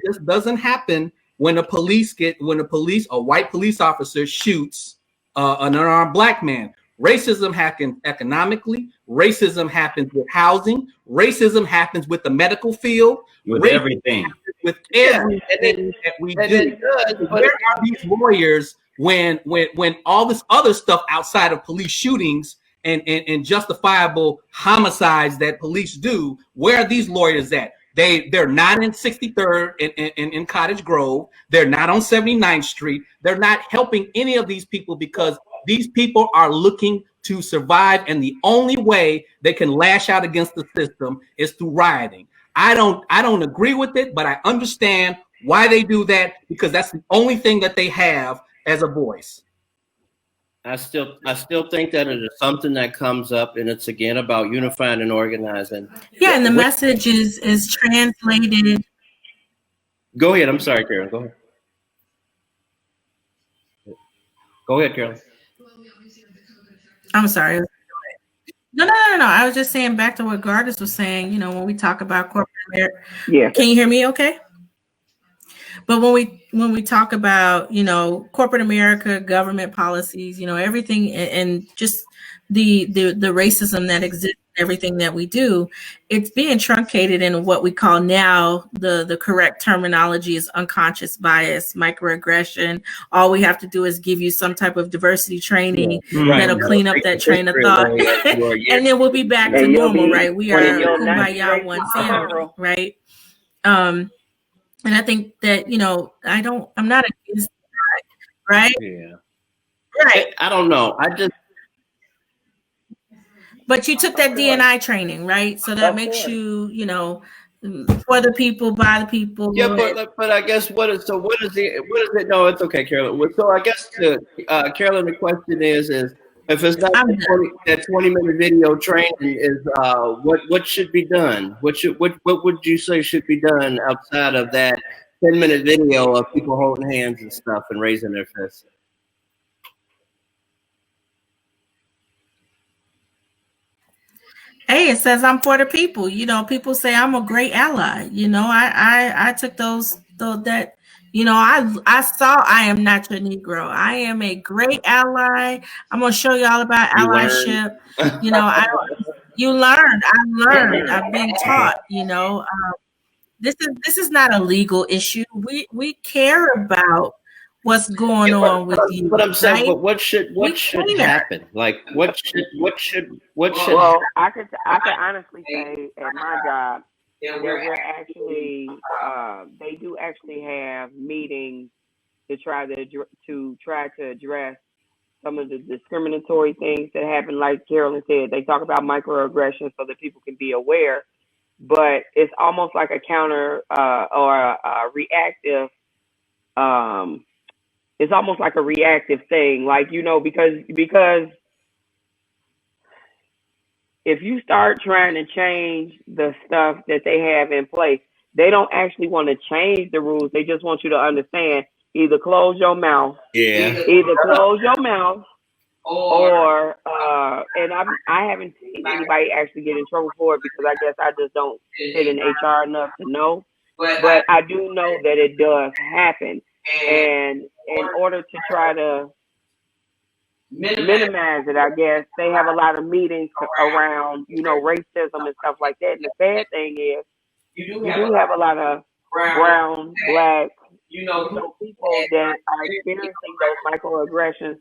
S4: just doesn't happen when a white police officer shoots an unarmed black man. Racism happens economically. Racism happens with housing. Racism happens with the medical field.
S5: With
S4: racism
S5: everything.
S4: With everything that we do. Where are these lawyers when all this other stuff outside of police shootings and justifiable homicides that police do? Where are these lawyers at? They're not in 63rd in Cottage Grove. They're not on 79th Street. They're not helping any of these people because these people are looking to survive, and the only way they can lash out against the system is through rioting. I don't agree with it, but I understand why they do that because that's the only thing that they have as a voice.
S1: I still think that it is something that comes up, and it's again about unifying and organizing.
S2: Yeah, and the message is translated.
S1: Go ahead. I'm sorry, Carolyn. Go ahead. Go ahead, Carolyn.
S2: I'm sorry. No. I was just saying back to what Gardis was saying, when we talk about corporate America.
S3: Yeah.
S2: Can you hear me okay? But when we talk about, corporate America, government policies, everything and just the racism that exists, everything that we do, it's being truncated in what we call now the correct terminology is unconscious bias, microaggression. All we have to do is give you some type of diversity training that'll clean up that train of thought, and then we'll be back to normal, right? We are kumbaya one family, right? And I think that I'm not against that, right?
S1: Yeah.
S2: Right.
S1: I don't know.
S2: But you took that DNI training, right? So that makes you, for the people, by the people.
S1: Yeah, but I guess what is it? No, it's okay, Carolyn. So I guess Carolyn, the question is if it's not that 20-minute video training is what should be done? What would you say should be done outside of that 10-minute video of people holding hands and stuff and raising their fists?
S2: Hey, it says I'm for the people. People say I'm a great ally. I took those that. I saw I am not your Negro. I am a great ally. I'm gonna show you all about allyship. You learned. I learned. I've been taught. This is not a legal issue. We care about what's going on with you.
S1: But I'm saying,
S2: right?
S1: but what should happen? Like what should?
S3: Well, I could honestly say at my job, we're actually they do actually have meetings to try to address some of the discriminatory things that happen. Like Carolyn said, they talk about microaggressions so that people can be aware. But it's almost like a counter or a reactive. It's almost like a reactive thing, like because if you start trying to change the stuff that they have in place, they don't actually want to change the rules. They just want you to understand. Either close your mouth.
S1: Yeah.
S3: Either close your mouth or and I haven't seen anybody actually get in trouble for it because I guess I just don't sit in HR enough to know. But I do know that it does happen, and in order to try to minimize it, I guess they have a lot of meetings around, racism and stuff like that. And the sad thing is, you do have a lot of brown, black, people that are experiencing those microaggressions.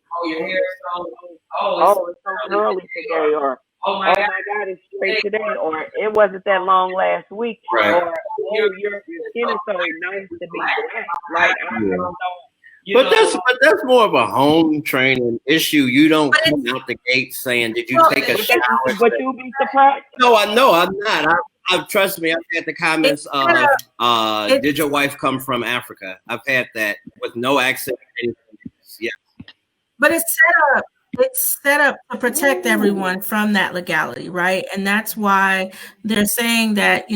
S3: Oh, it's so curly today, or oh my God, it's straight today, or it wasn't that long last week,
S1: Right.
S3: or oh, your skin is so nice to be black. Like I don't know.
S1: But that's more of a home training issue. You don't come out the gate saying, "Did you take a shower?"
S3: But you'll be surprised.
S1: No, I know I'm not. I've trust me. I've had the comments of, "Did your wife come from Africa?" I've had that with no accent. Yeah.
S2: But it's set up to protect everyone from that legality, right? And that's why they're saying that,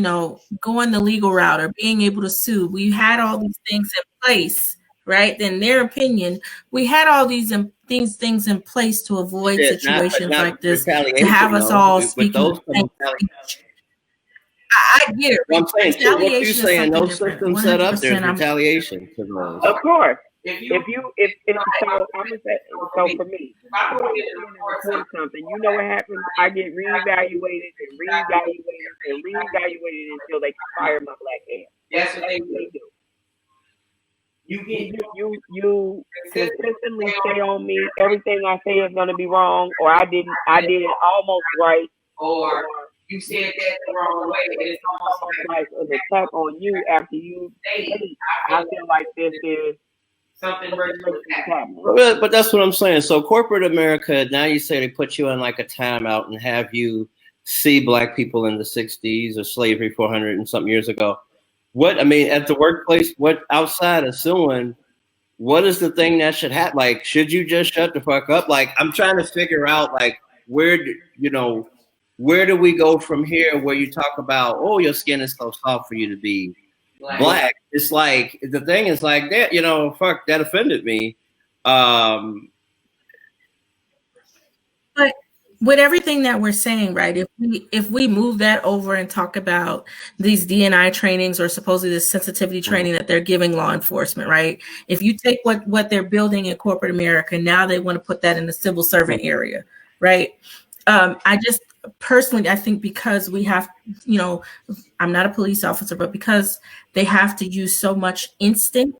S2: going the legal route or being able to sue, we had all these things in place, right? In their opinion, we had all these things in place to avoid situations like this, to have us all speaking. I get it.
S1: Well, I'm saying, so what you saying? Those systems set up, there's retaliation to those.
S3: Of course. So I'm gonna say, so for me, if I report something, you know what happens? I get reevaluated until they fire my black ass. That's what they do. You consistently say on me everything I say is gonna be wrong, or I did it almost right, or you said that the wrong way. It's almost like an attack on you after you say it. I feel like this is something happening.
S1: But that's what I'm saying. So corporate America, now you say they put you in like a timeout and have you see black people in the 60s or slavery 400 and something years ago. At the workplace, what outside of suing, what is the thing that should happen? Like, should you just shut the fuck up? Like, I'm trying to figure out, like, where do we go from here where you talk about, oh, your skin is so soft for you to be black. It's like, the thing is like that, fuck, that offended me.
S2: But with everything that we're saying, right, if we move that over and talk about these D&I trainings or supposedly the sensitivity training that they're giving law enforcement, right, if you take what they're building in corporate America, now they want to put that in the civil servant area, right? I just personally, I think because we have, I'm not a police officer, but because they have to use so much instinct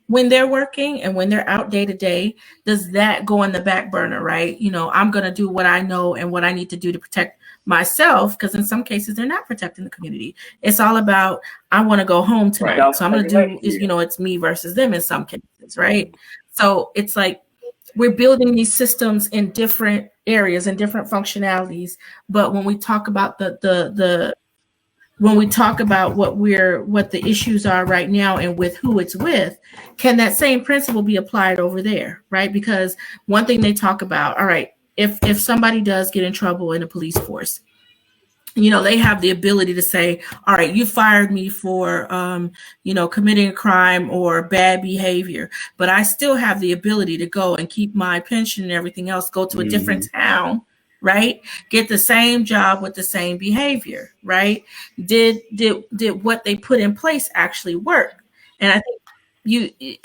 S2: when they're working and when they're out day to day, does that go on the back burner, right? I'm going to do what I know and what I need to do to protect myself, because in some cases they're not protecting the community. It's all about, I want to go home tonight. Right. So I'm going to do is, it's me versus them in some cases, right? So it's like we're building these systems in different areas and different functionalities. But when we talk about when we talk about what the issues are right now and with who it's with, can that same principle be applied over there, right? Because one thing they talk about, all right, if somebody does get in trouble in the police force, they have the ability to say, all right, you fired me for, committing a crime or bad behavior, but I still have the ability to go and keep my pension and everything else, go to a different town, right? Get the same job with the same behavior, right? Did what they put in place actually work? And I think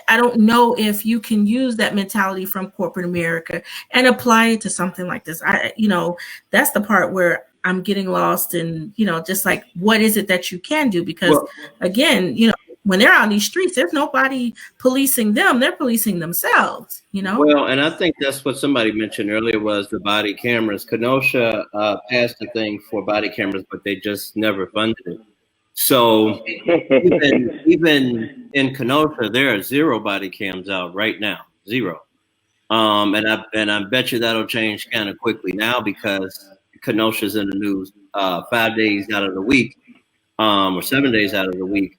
S2: I don't know if you can use that mentality from corporate America and apply it to something like this. That's the part where I'm getting lost in, just like, what is it that you can do? Because again, when they're out on these streets, there's nobody policing them. They're policing themselves,
S1: Well, and I think that's what somebody mentioned earlier was the body cameras. Kenosha passed a thing for body cameras, but they just never funded it. So even in Kenosha, there are 0 body cams out right now, 0. And I bet you that'll change kind of quickly now because Kenosha's in the news 5 days out of the week, or 7 days out of the week.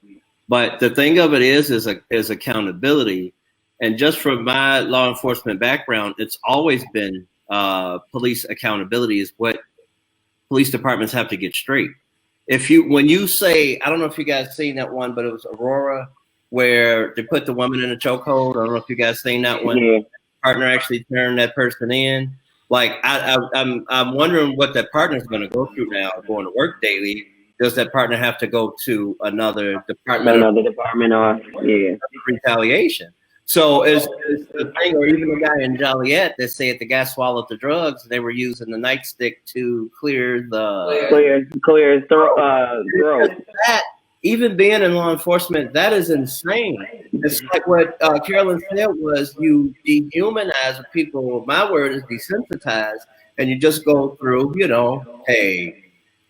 S1: But the thing of it is accountability. And just from my law enforcement background, it's always been police accountability is what police departments have to get straight. When you say, I don't know if you guys seen that one, but it was Aurora where they put the woman in a chokehold. I don't know if you guys seen that one. Yeah. Partner actually turned that person in. Like I'm wondering what that partner is going to go through now, going to work daily. Does that partner have to go to another department?
S3: Another department, or yeah,
S1: retaliation. So is the thing, or even the guy in Joliet that said the guy swallowed the drugs, they were using the nightstick to clear the
S3: clear throat.
S1: That, even being in law enforcement, that is insane. It's like what Carolyn said was you dehumanize people. My word is desensitize, and you just go through, hey,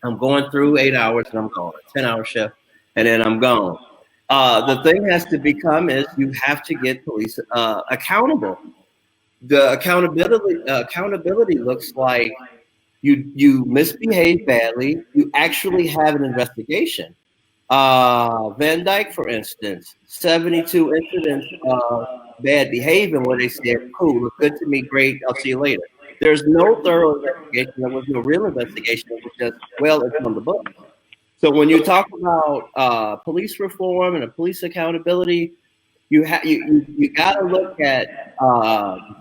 S1: I'm going through 8 hours and I'm gone, 10-hour shift, and then I'm gone. The thing has to become is you have to get police accountable. The accountability looks like you misbehave badly. You actually have an investigation. Van Dyke, for instance, 72 incidents of bad behavior where they said, "Cool, look good to me, great, I'll see you later." There's no thorough investigation. There was no real investigation. It was just, well, it's on the book. So when you talk about police reform and police accountability, you got to look at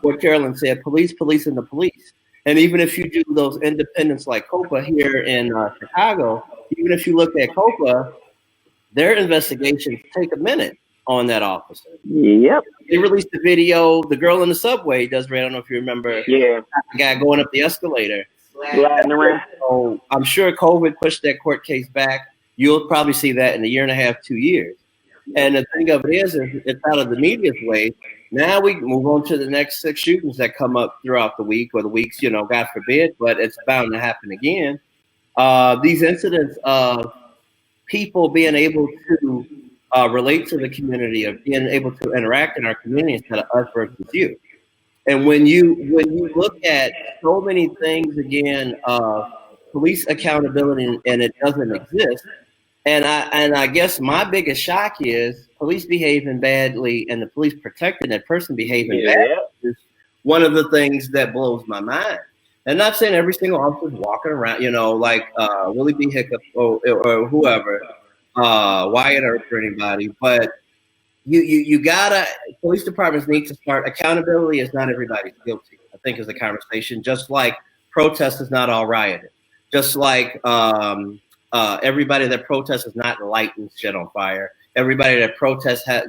S1: what Carolyn said: police, and the police. And even if you do those independents like COPA here in Chicago, even if you look at COPA, their investigations take a minute on that officer.
S3: Yep.
S1: They released the video, the girl in the subway, Desiree, I don't know if you remember.
S3: Yeah.
S1: The guy going up the escalator.
S3: Sliding around.
S1: So I'm sure COVID pushed that court case back. You'll probably see that in 1.5 to 2 years. And the thing of it is it's out of the media's way. Now we move on to the next 6 shootings that come up throughout the week or the weeks, God forbid, but it's bound to happen again. These incidents of people being able to relate to the community, of being able to interact in our community instead of us versus you. And when you look at so many things again, police accountability, and it doesn't exist. And I guess my biggest shock is police behaving badly and the police protecting that person behaving badly is one of the things that blows my mind. And not saying every single officer is walking around, like Willie B. Hiccup or whoever, Wyatt Earp or anybody, but you gotta, police departments need to start. Accountability is not everybody's guilty, I think, is the conversation. Just like protest is not all rioting. Just like everybody that protests is not lighting shit on fire. Everybody that protests has,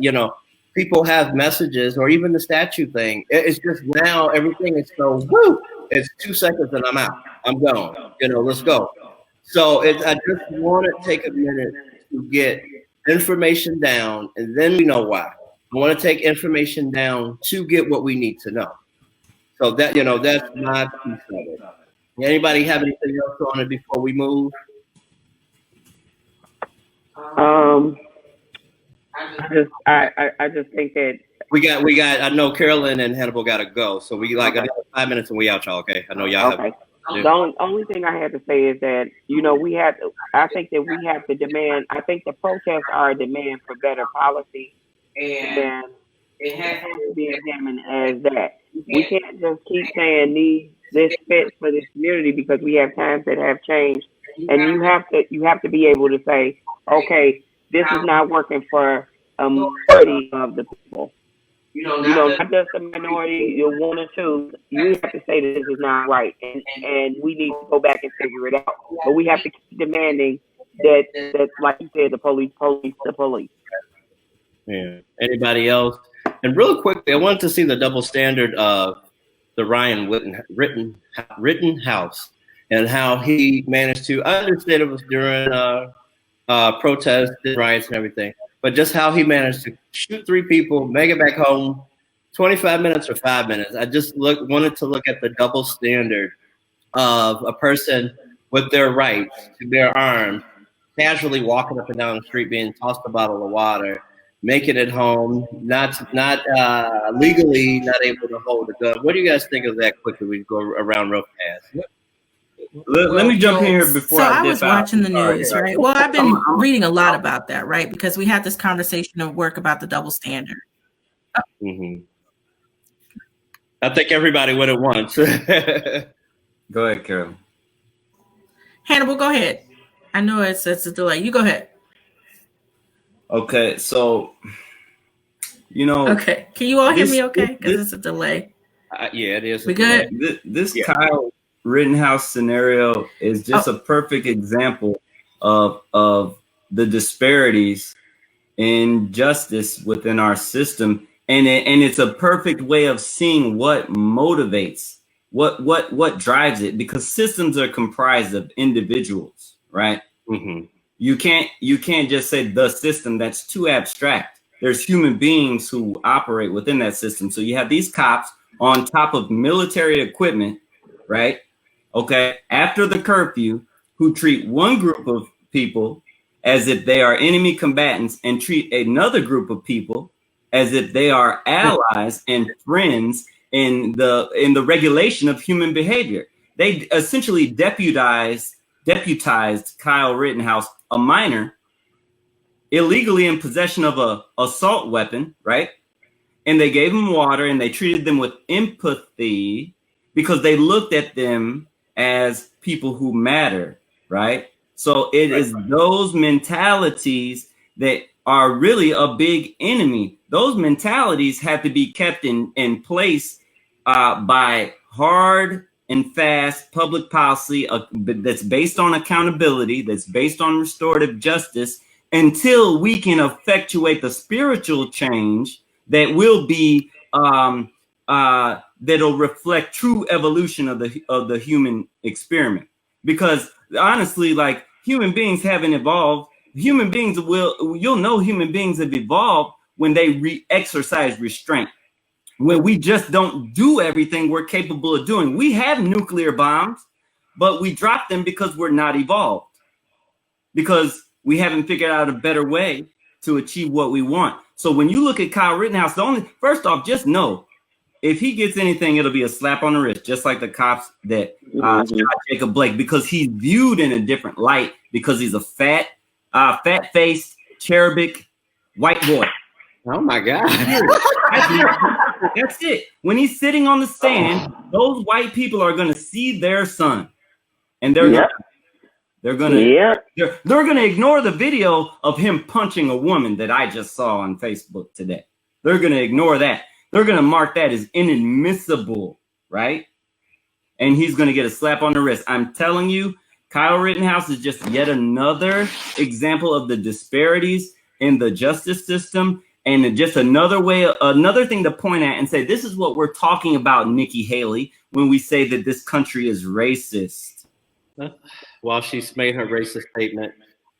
S1: people have messages, or even the statue thing. It's just now everything is so woo. It's 2 seconds and I'm out. I'm gone. Let's go. So I just want to take a minute to get information down, and then we know why. I want to take information down to get what we need to know. So that that's my piece of it. Anybody have anything else on it before we move?
S3: I just think that
S1: we got. I know Carolyn and Hannibal got to go, so we another 5 minutes and we out, y'all. Okay, I know y'all.
S3: Okay. The only thing I had to say is that I think that we have to demand. I think the protests are a demand for better policy, and it has to be examined as that. We can't just keep saying this fits for this community, because we have times that have changed, and you have to be able to say, okay, this is not working for a majority of the people. Not just a minority, you're 1 or 2. You have to say that this is not right, and we need to go back and figure it out. But we have to keep demanding that, like you said, the police.
S1: Yeah. Anybody else? And real quickly, I wanted to see the double standard of the Ryan Rittenhouse and how he managed to. I understand it was during protests, riots, and everything. But just how he managed to shoot 3 people, make it back home, 25 minutes or 5 minutes. I just wanted to look at the double standard of a person with their rights to bear arms, casually walking up and down the street, being tossed a bottle of water, making it home, not legally not able to hold a gun. What do you guys think of that? Quickly, we go around real fast.
S5: Let me jump in here before I
S2: was watching the news, right? Well, I've been reading a lot about that, right? Because we had this conversation at work about the double standard.
S1: Mm-hmm. I think everybody went at once.
S5: Go ahead, Carolyn.
S2: Hannibal, go ahead. I know it's a delay. You go ahead.
S5: Okay, so Okay,
S2: can you all hear me? Okay, because it's a delay.
S1: Yeah, it is.
S2: We good?
S5: This Kyle Rittenhouse scenario is just a perfect example of the disparities in justice within our system, and it's a perfect way of seeing what motivates, what drives it, because systems are comprised of individuals, right?
S1: Mm-hmm.
S5: You can't just say the system. That's too abstract. There's human beings who operate within that system. So you have these cops on top of military equipment, right? Okay, after the curfew, who treat one group of people as if they are enemy combatants and treat another group of people as if they are allies and friends in the regulation of human behavior. They essentially deputized Kyle Rittenhouse, a minor, illegally in possession of a assault weapon, right? And they gave him water and they treated them with empathy because they looked at them as people who matter, right? So it is those mentalities that are really a big enemy. Those mentalities have to be kept in place by hard and fast public policy that's based on accountability, that's based on restorative justice, until we can effectuate the spiritual change that will be that'll reflect true evolution of the human experiment. Because honestly, like, human beings haven't evolved. Human beings you'll know human beings have evolved when they exercise restraint, when we just don't do everything we're capable of doing. We have nuclear bombs, but we drop them because we're not evolved, because we haven't figured out a better way to achieve what we want. So when you look at Kyle Rittenhouse, first off, just know, if he gets anything, it'll be a slap on the wrist, just like the cops that shot Jacob Blake, because he's viewed in a different light, because he's a fat-faced, cherubic white boy.
S1: Oh my God.
S5: That's it. When he's sitting on the stand, those white people are going to see their son, and they're gonna ignore the video of him punching a woman that I just saw on Facebook today. They're gonna ignore that. They're gonna mark that as inadmissible, right? And he's gonna get a slap on the wrist. I'm telling you, Kyle Rittenhouse is just yet another example of the disparities in the justice system, and just another thing to point at and say, this is what we're talking about, Nikki Haley, when we say that this country is racist.
S1: Well, she's made her racist statement.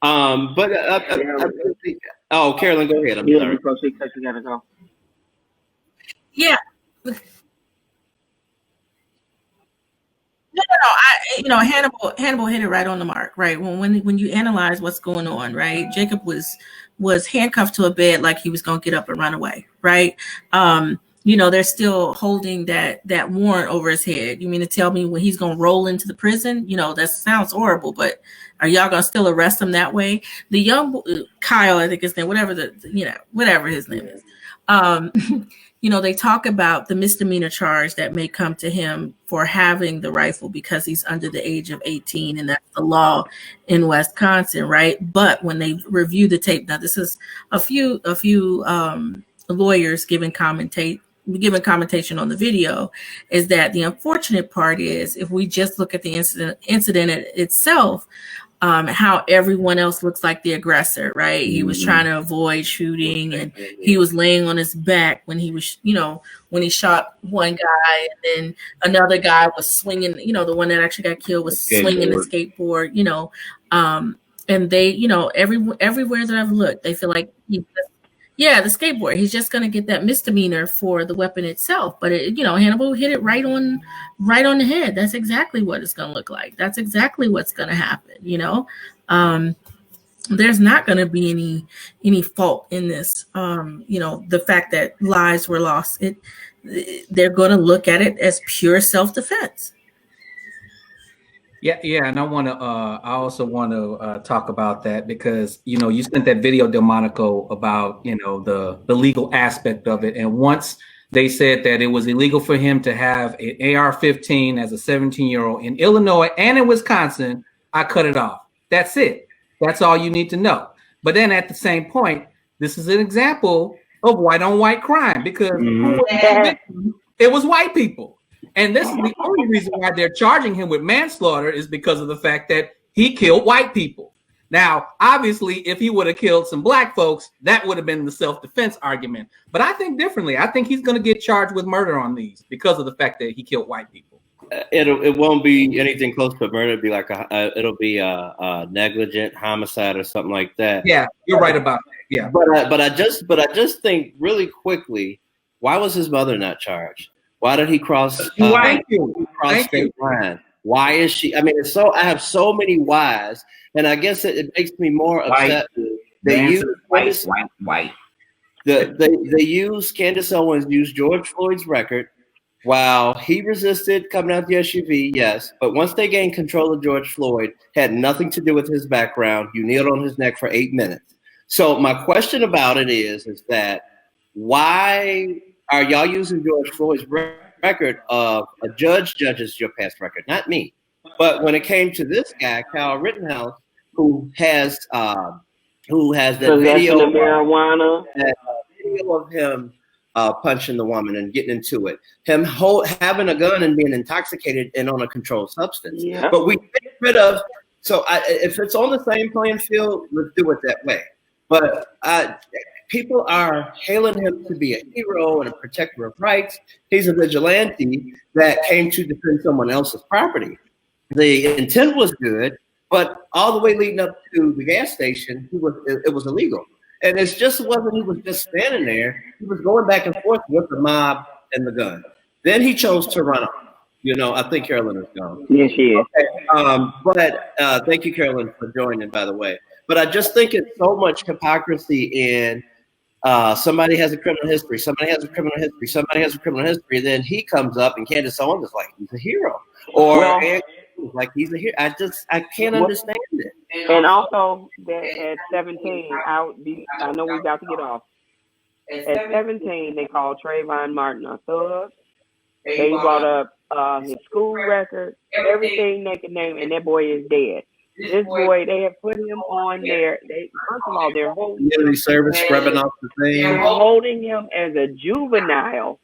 S1: Oh, Carolyn, go ahead. I'm sorry.
S3: Because you gotta go.
S2: Yeah. No. Hannibal hit it right on the mark, right? When you analyze what's going on, right? Jacob was handcuffed to a bed like he was gonna get up and run away, right? They're still holding that warrant over his head. You mean to tell me when he's gonna roll into the prison? That sounds horrible, but are y'all gonna still arrest him that way? The young Kyle, I think his name, whatever his name is. They talk about the misdemeanor charge that may come to him for having the rifle because he's under the age of 18, and that's the law in Wisconsin, right? But when they review the tape, now this is a few lawyers giving commentation on the video, is that the unfortunate part is, if we just look at the incident itself, how everyone else looks like the aggressor, right? He was trying to avoid shooting, and he was laying on his back when he was, when he shot one guy, and then another guy was swinging, the one that actually got killed was swinging the skateboard, and they, everywhere that I've looked, they feel like the skateboard. He's just going to get that misdemeanor for the weapon itself. But Hannibal hit it right on the head. That's exactly what it's going to look like. That's exactly what's going to happen. There's not going to be any fault in this. The fact that lives were lost, they're going to look at it as pure self-defense.
S4: Yeah, and I also want to talk about that, because you sent that video, Delmonico, about the legal aspect of it, and once they said that it was illegal for him to have an AR-15 as a 17-year-old in Illinois and in Wisconsin, I cut it off. That's it. That's all you need to know. But then at the same point, this is an example of white on white crime, because It was white people. And this is the only reason why they're charging him with manslaughter is because of the fact that he killed white people. Now, obviously, if he would have killed some black folks, that would have been the self-defense argument. But I think differently. I think he's going to get charged with murder on these because of the fact that he killed white people.
S1: It won't be anything close to murder. It'll be like it'll be a negligent homicide or something like that.
S4: Yeah, you're right about that. Yeah,
S1: but I just think really quickly, why was his mother not charged? Why did he cross?
S4: Thank you.
S1: State line? Why is she? I mean, I have so many whys, and I guess it makes me more upset. They use
S5: white.
S1: They use Candace Owens used George Floyd's record while he resisted coming out the SUV. Yes, but once they gained control of George Floyd, had nothing to do with his background. You kneeled on his neck for 8 minutes. So my question about it is that why are y'all using George Floyd's record of a judge judges your past record, not me? But when it came to this guy, Kyle Rittenhouse, who has that video
S3: of marijuana,
S1: that video of him punching the woman and getting into it, him having a gun and being intoxicated and on a controlled substance.
S3: Yeah.
S1: But we get rid of. So if it's on the same playing field, let's do it that way. But people are hailing him to be a hero and a protector of rights. He's a vigilante that came to defend someone else's property. The intent was good, but all the way leading up to the gas station, it was illegal. And it just wasn't he was just standing there. He was going back and forth with the mob and the gun. Then he chose to run off. I think Carolyn is gone.
S3: Yes, she is.
S1: Okay. But thank you, Carolyn, for joining, by the way. But I just think it's so much hypocrisy in somebody has a criminal history, somebody has a criminal history, somebody has a criminal history. Then he comes up and Candace Owens is like, he's a hero. Or like he's a hero. I can't understand it.
S3: And also that at 17, I know we're about to get off. At 17, they called Trayvon Martin a thug. They brought up his school record, everything they could name, and that boy is dead. This boy, they have put him on there. First of all, they're holding
S1: community service, scrubbing off the thing.
S3: They're holding him as a juvenile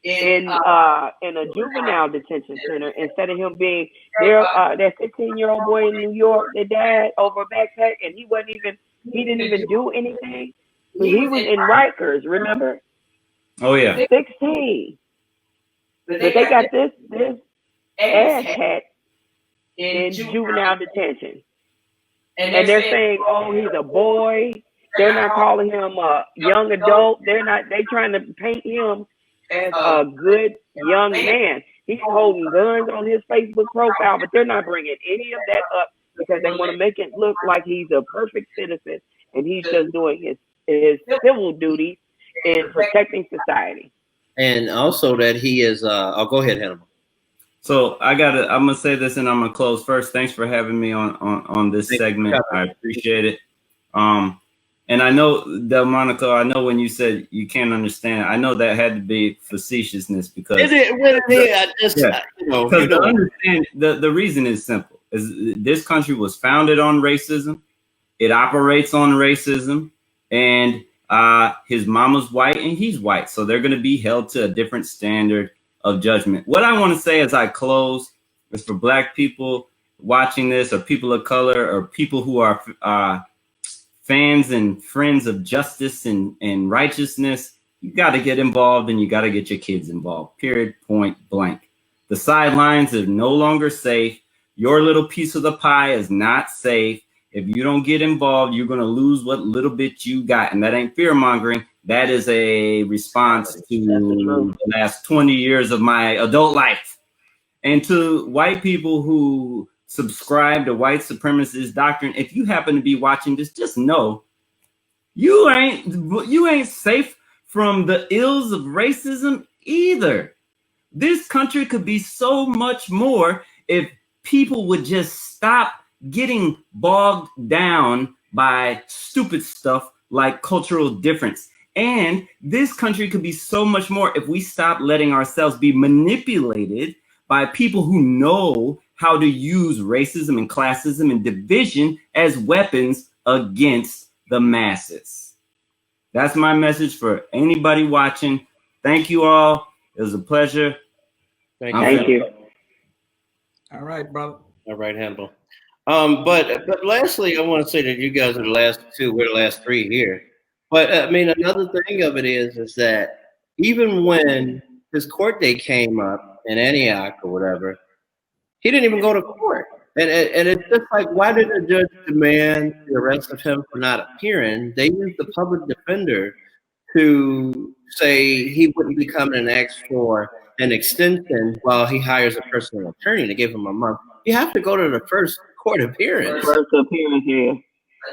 S3: in a juvenile detention center instead of him being there. That 15-year-old boy in New York that died over a backpack, and he didn't even do anything. He was in Rikers, remember?
S5: Oh yeah,
S3: 16. But they got this ass hat in juvenile detention. And they're saying, oh, he's a boy. They're not calling him a young adult. They're trying to paint him as a good young man. He's holding guns on his Facebook profile, but they're not bringing any of that up because they want to make it look like he's a perfect citizen and he's just doing his civil duties in protecting society.
S1: And also that he is, I'll go ahead, Hannibal.
S5: So I'm gonna say this and I'm gonna close first. Thanks for having me on this segment. I appreciate it. And I know, Delmonico, I know when you said you can't understand, I know that had to be facetiousness because to understand the reason is simple. Is this country was founded on racism, it operates on racism, and his mama's white and he's white, so they're gonna be held to a different standard of judgment. What I want to say as I close is for Black people watching this, or people of color, or people who are fans and friends of justice and righteousness, you got to get involved and you got to get your kids involved, period, point blank. The sidelines are no longer safe. Your little piece of the pie is not safe. If you don't get involved, you're going to lose what little bit you got. And that ain't fear mongering. That is a response to the last 20 years of my adult life. And to white people who subscribe to white supremacist doctrine, if you happen to be watching this, just know you ain't safe from the ills of racism either. This country could be so much more if people would just stop getting bogged down by stupid stuff like cultural difference. And this country could be so much more if we stop letting ourselves be manipulated by people who know how to use racism and classism and division as weapons against the masses. That's my message for anybody watching. Thank you all. It was a pleasure.
S3: Thank you.
S4: All right, brother.
S1: All right, Hannibal. But lastly, I want to say that you guys are the last two. We're the last three here. But I mean, another thing of it is that even when his court date came up in Antioch or whatever, he didn't even go to court. And it's just like, why did the judge demand the arrest of him for not appearing? They used the public defender to say he wouldn't be coming and ask for an extension while he hires a personal attorney to give him a month. You have to go to the first court appearance.
S3: First appearance, yeah.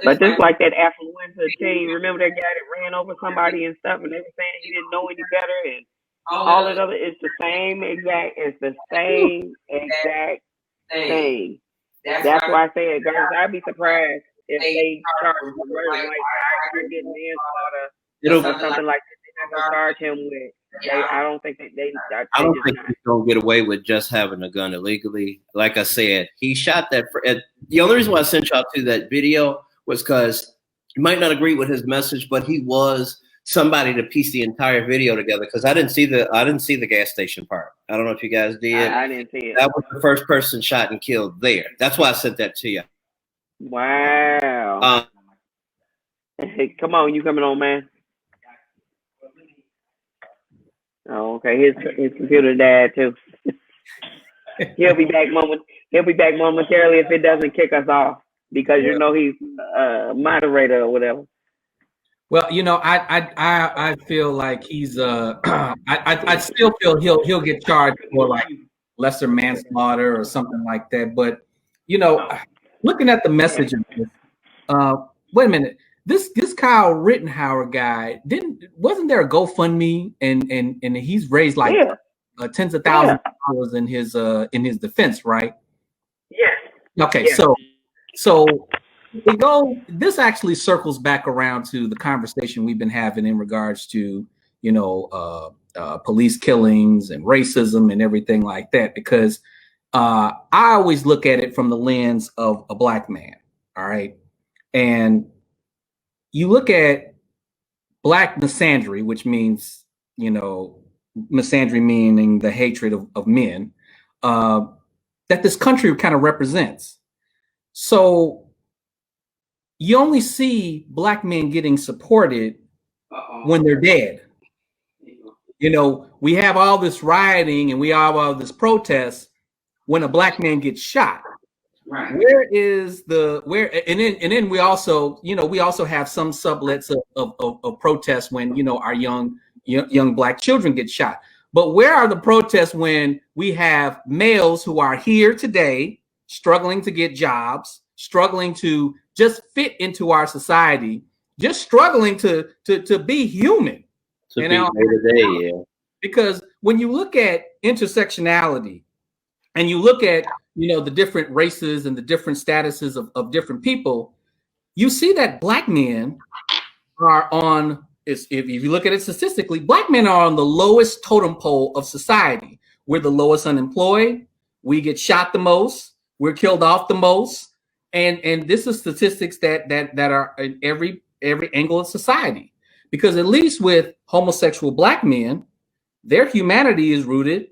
S3: But just like that affluenza team, remember that guy that ran over somebody and stuff, and they were saying he didn't know any better, and all that other. It's the same exact thing. That's why I said, guys, I'd be surprised if they charge him with murder, like I did manslaughter or something like that. They're not gonna charge him with. I don't think they
S1: I don't think he's gonna get away with just having a gun illegally. Like I said, he shot that. The only reason why I sent y'all to that video was because you might not agree with his message, but he was somebody to piece the entire video together. Because I didn't see the gas station part. I don't know if you guys did.
S3: I didn't see it.
S1: That was the first person shot and killed there. That's why I sent that to you.
S3: Wow. Hey, come on, you coming on, man? Oh, okay. His computer died too. He'll be back momentarily if it doesn't kick us off, because you know he's a moderator or whatever.
S4: Well, you know, I feel like he's I still feel he'll get charged for like lesser manslaughter or something like that. But you know, looking at the message of this, wait a minute. This Kyle Rittenhour guy wasn't there a GoFundMe and he's raised like tens of thousands of dollars in his defense, right?
S3: Yeah.
S4: Okay, so this actually circles back around to the conversation we've been having in regards to, you know, police killings and racism and everything like that, because I always look at it from the lens of a black man. All right. And you look at black misandry, which means, you know, misandry meaning the hatred of men, that this country kind of represents. So you only see black men getting supported when they're dead. You know, we have all this rioting and we have all this protest when a black man gets shot. Right. And then we also, you know, we also have some sublets of protests when, you know, our young black children get shot. But where are the protests when we have males who are here today struggling to get jobs, struggling to just fit into our society, just struggling to be human?
S1: To be day-to-day, yeah.
S4: Because when you look at intersectionality and you look at, you know, the different races and the different statuses of different people, you see that black men are on, if you look at it statistically, black men are on the lowest totem pole of society. We're the lowest unemployed. We get shot the most. We're killed off the most. And this is statistics that are in every angle of society. Because at least with homosexual black men, their humanity is rooted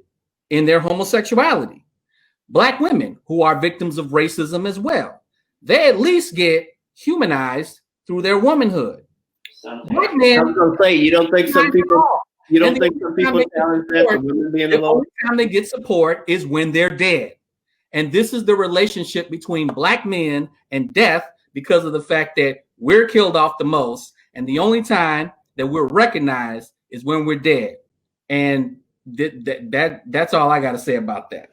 S4: in their homosexuality. Black women who are victims of racism as well, they at least get humanized through their womanhood. Black men,
S1: I was gonna say, you don't think some people challenge that?
S4: The only time they get support is when they're dead. And this is the relationship between black men and death, because of the fact that we're killed off the most. And the only time that we're recognized is when we're dead. And that's all I got to say about that.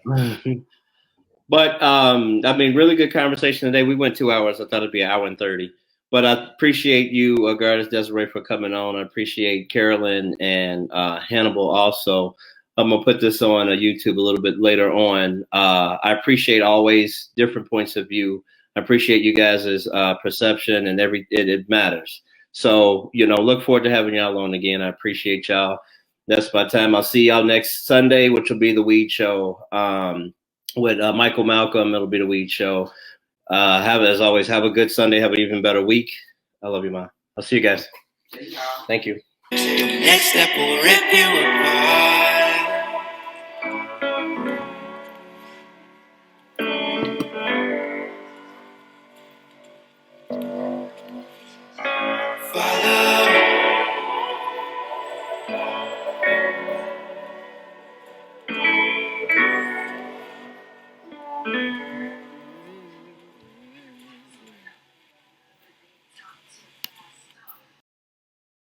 S1: But I mean, really good conversation today. We went 2 hours. I thought it'd be an hour and 30. But I appreciate you, Gardis, Desiree, for coming on. I appreciate Carolyn and Hannibal also. I'm gonna put this on YouTube a little bit later on. I appreciate always different points of view. I appreciate you guys' perception, and it matters. So, you know, look forward to having y'all on again. I appreciate y'all. That's my time. I'll see y'all next Sunday, which will be the Weed Show with Michael Malcolm. It'll be the Weed Show. As always, have a good Sunday. Have an even better week. I love you, Ma. I'll see you guys. Thank you.
S6: Next step will rip you apart.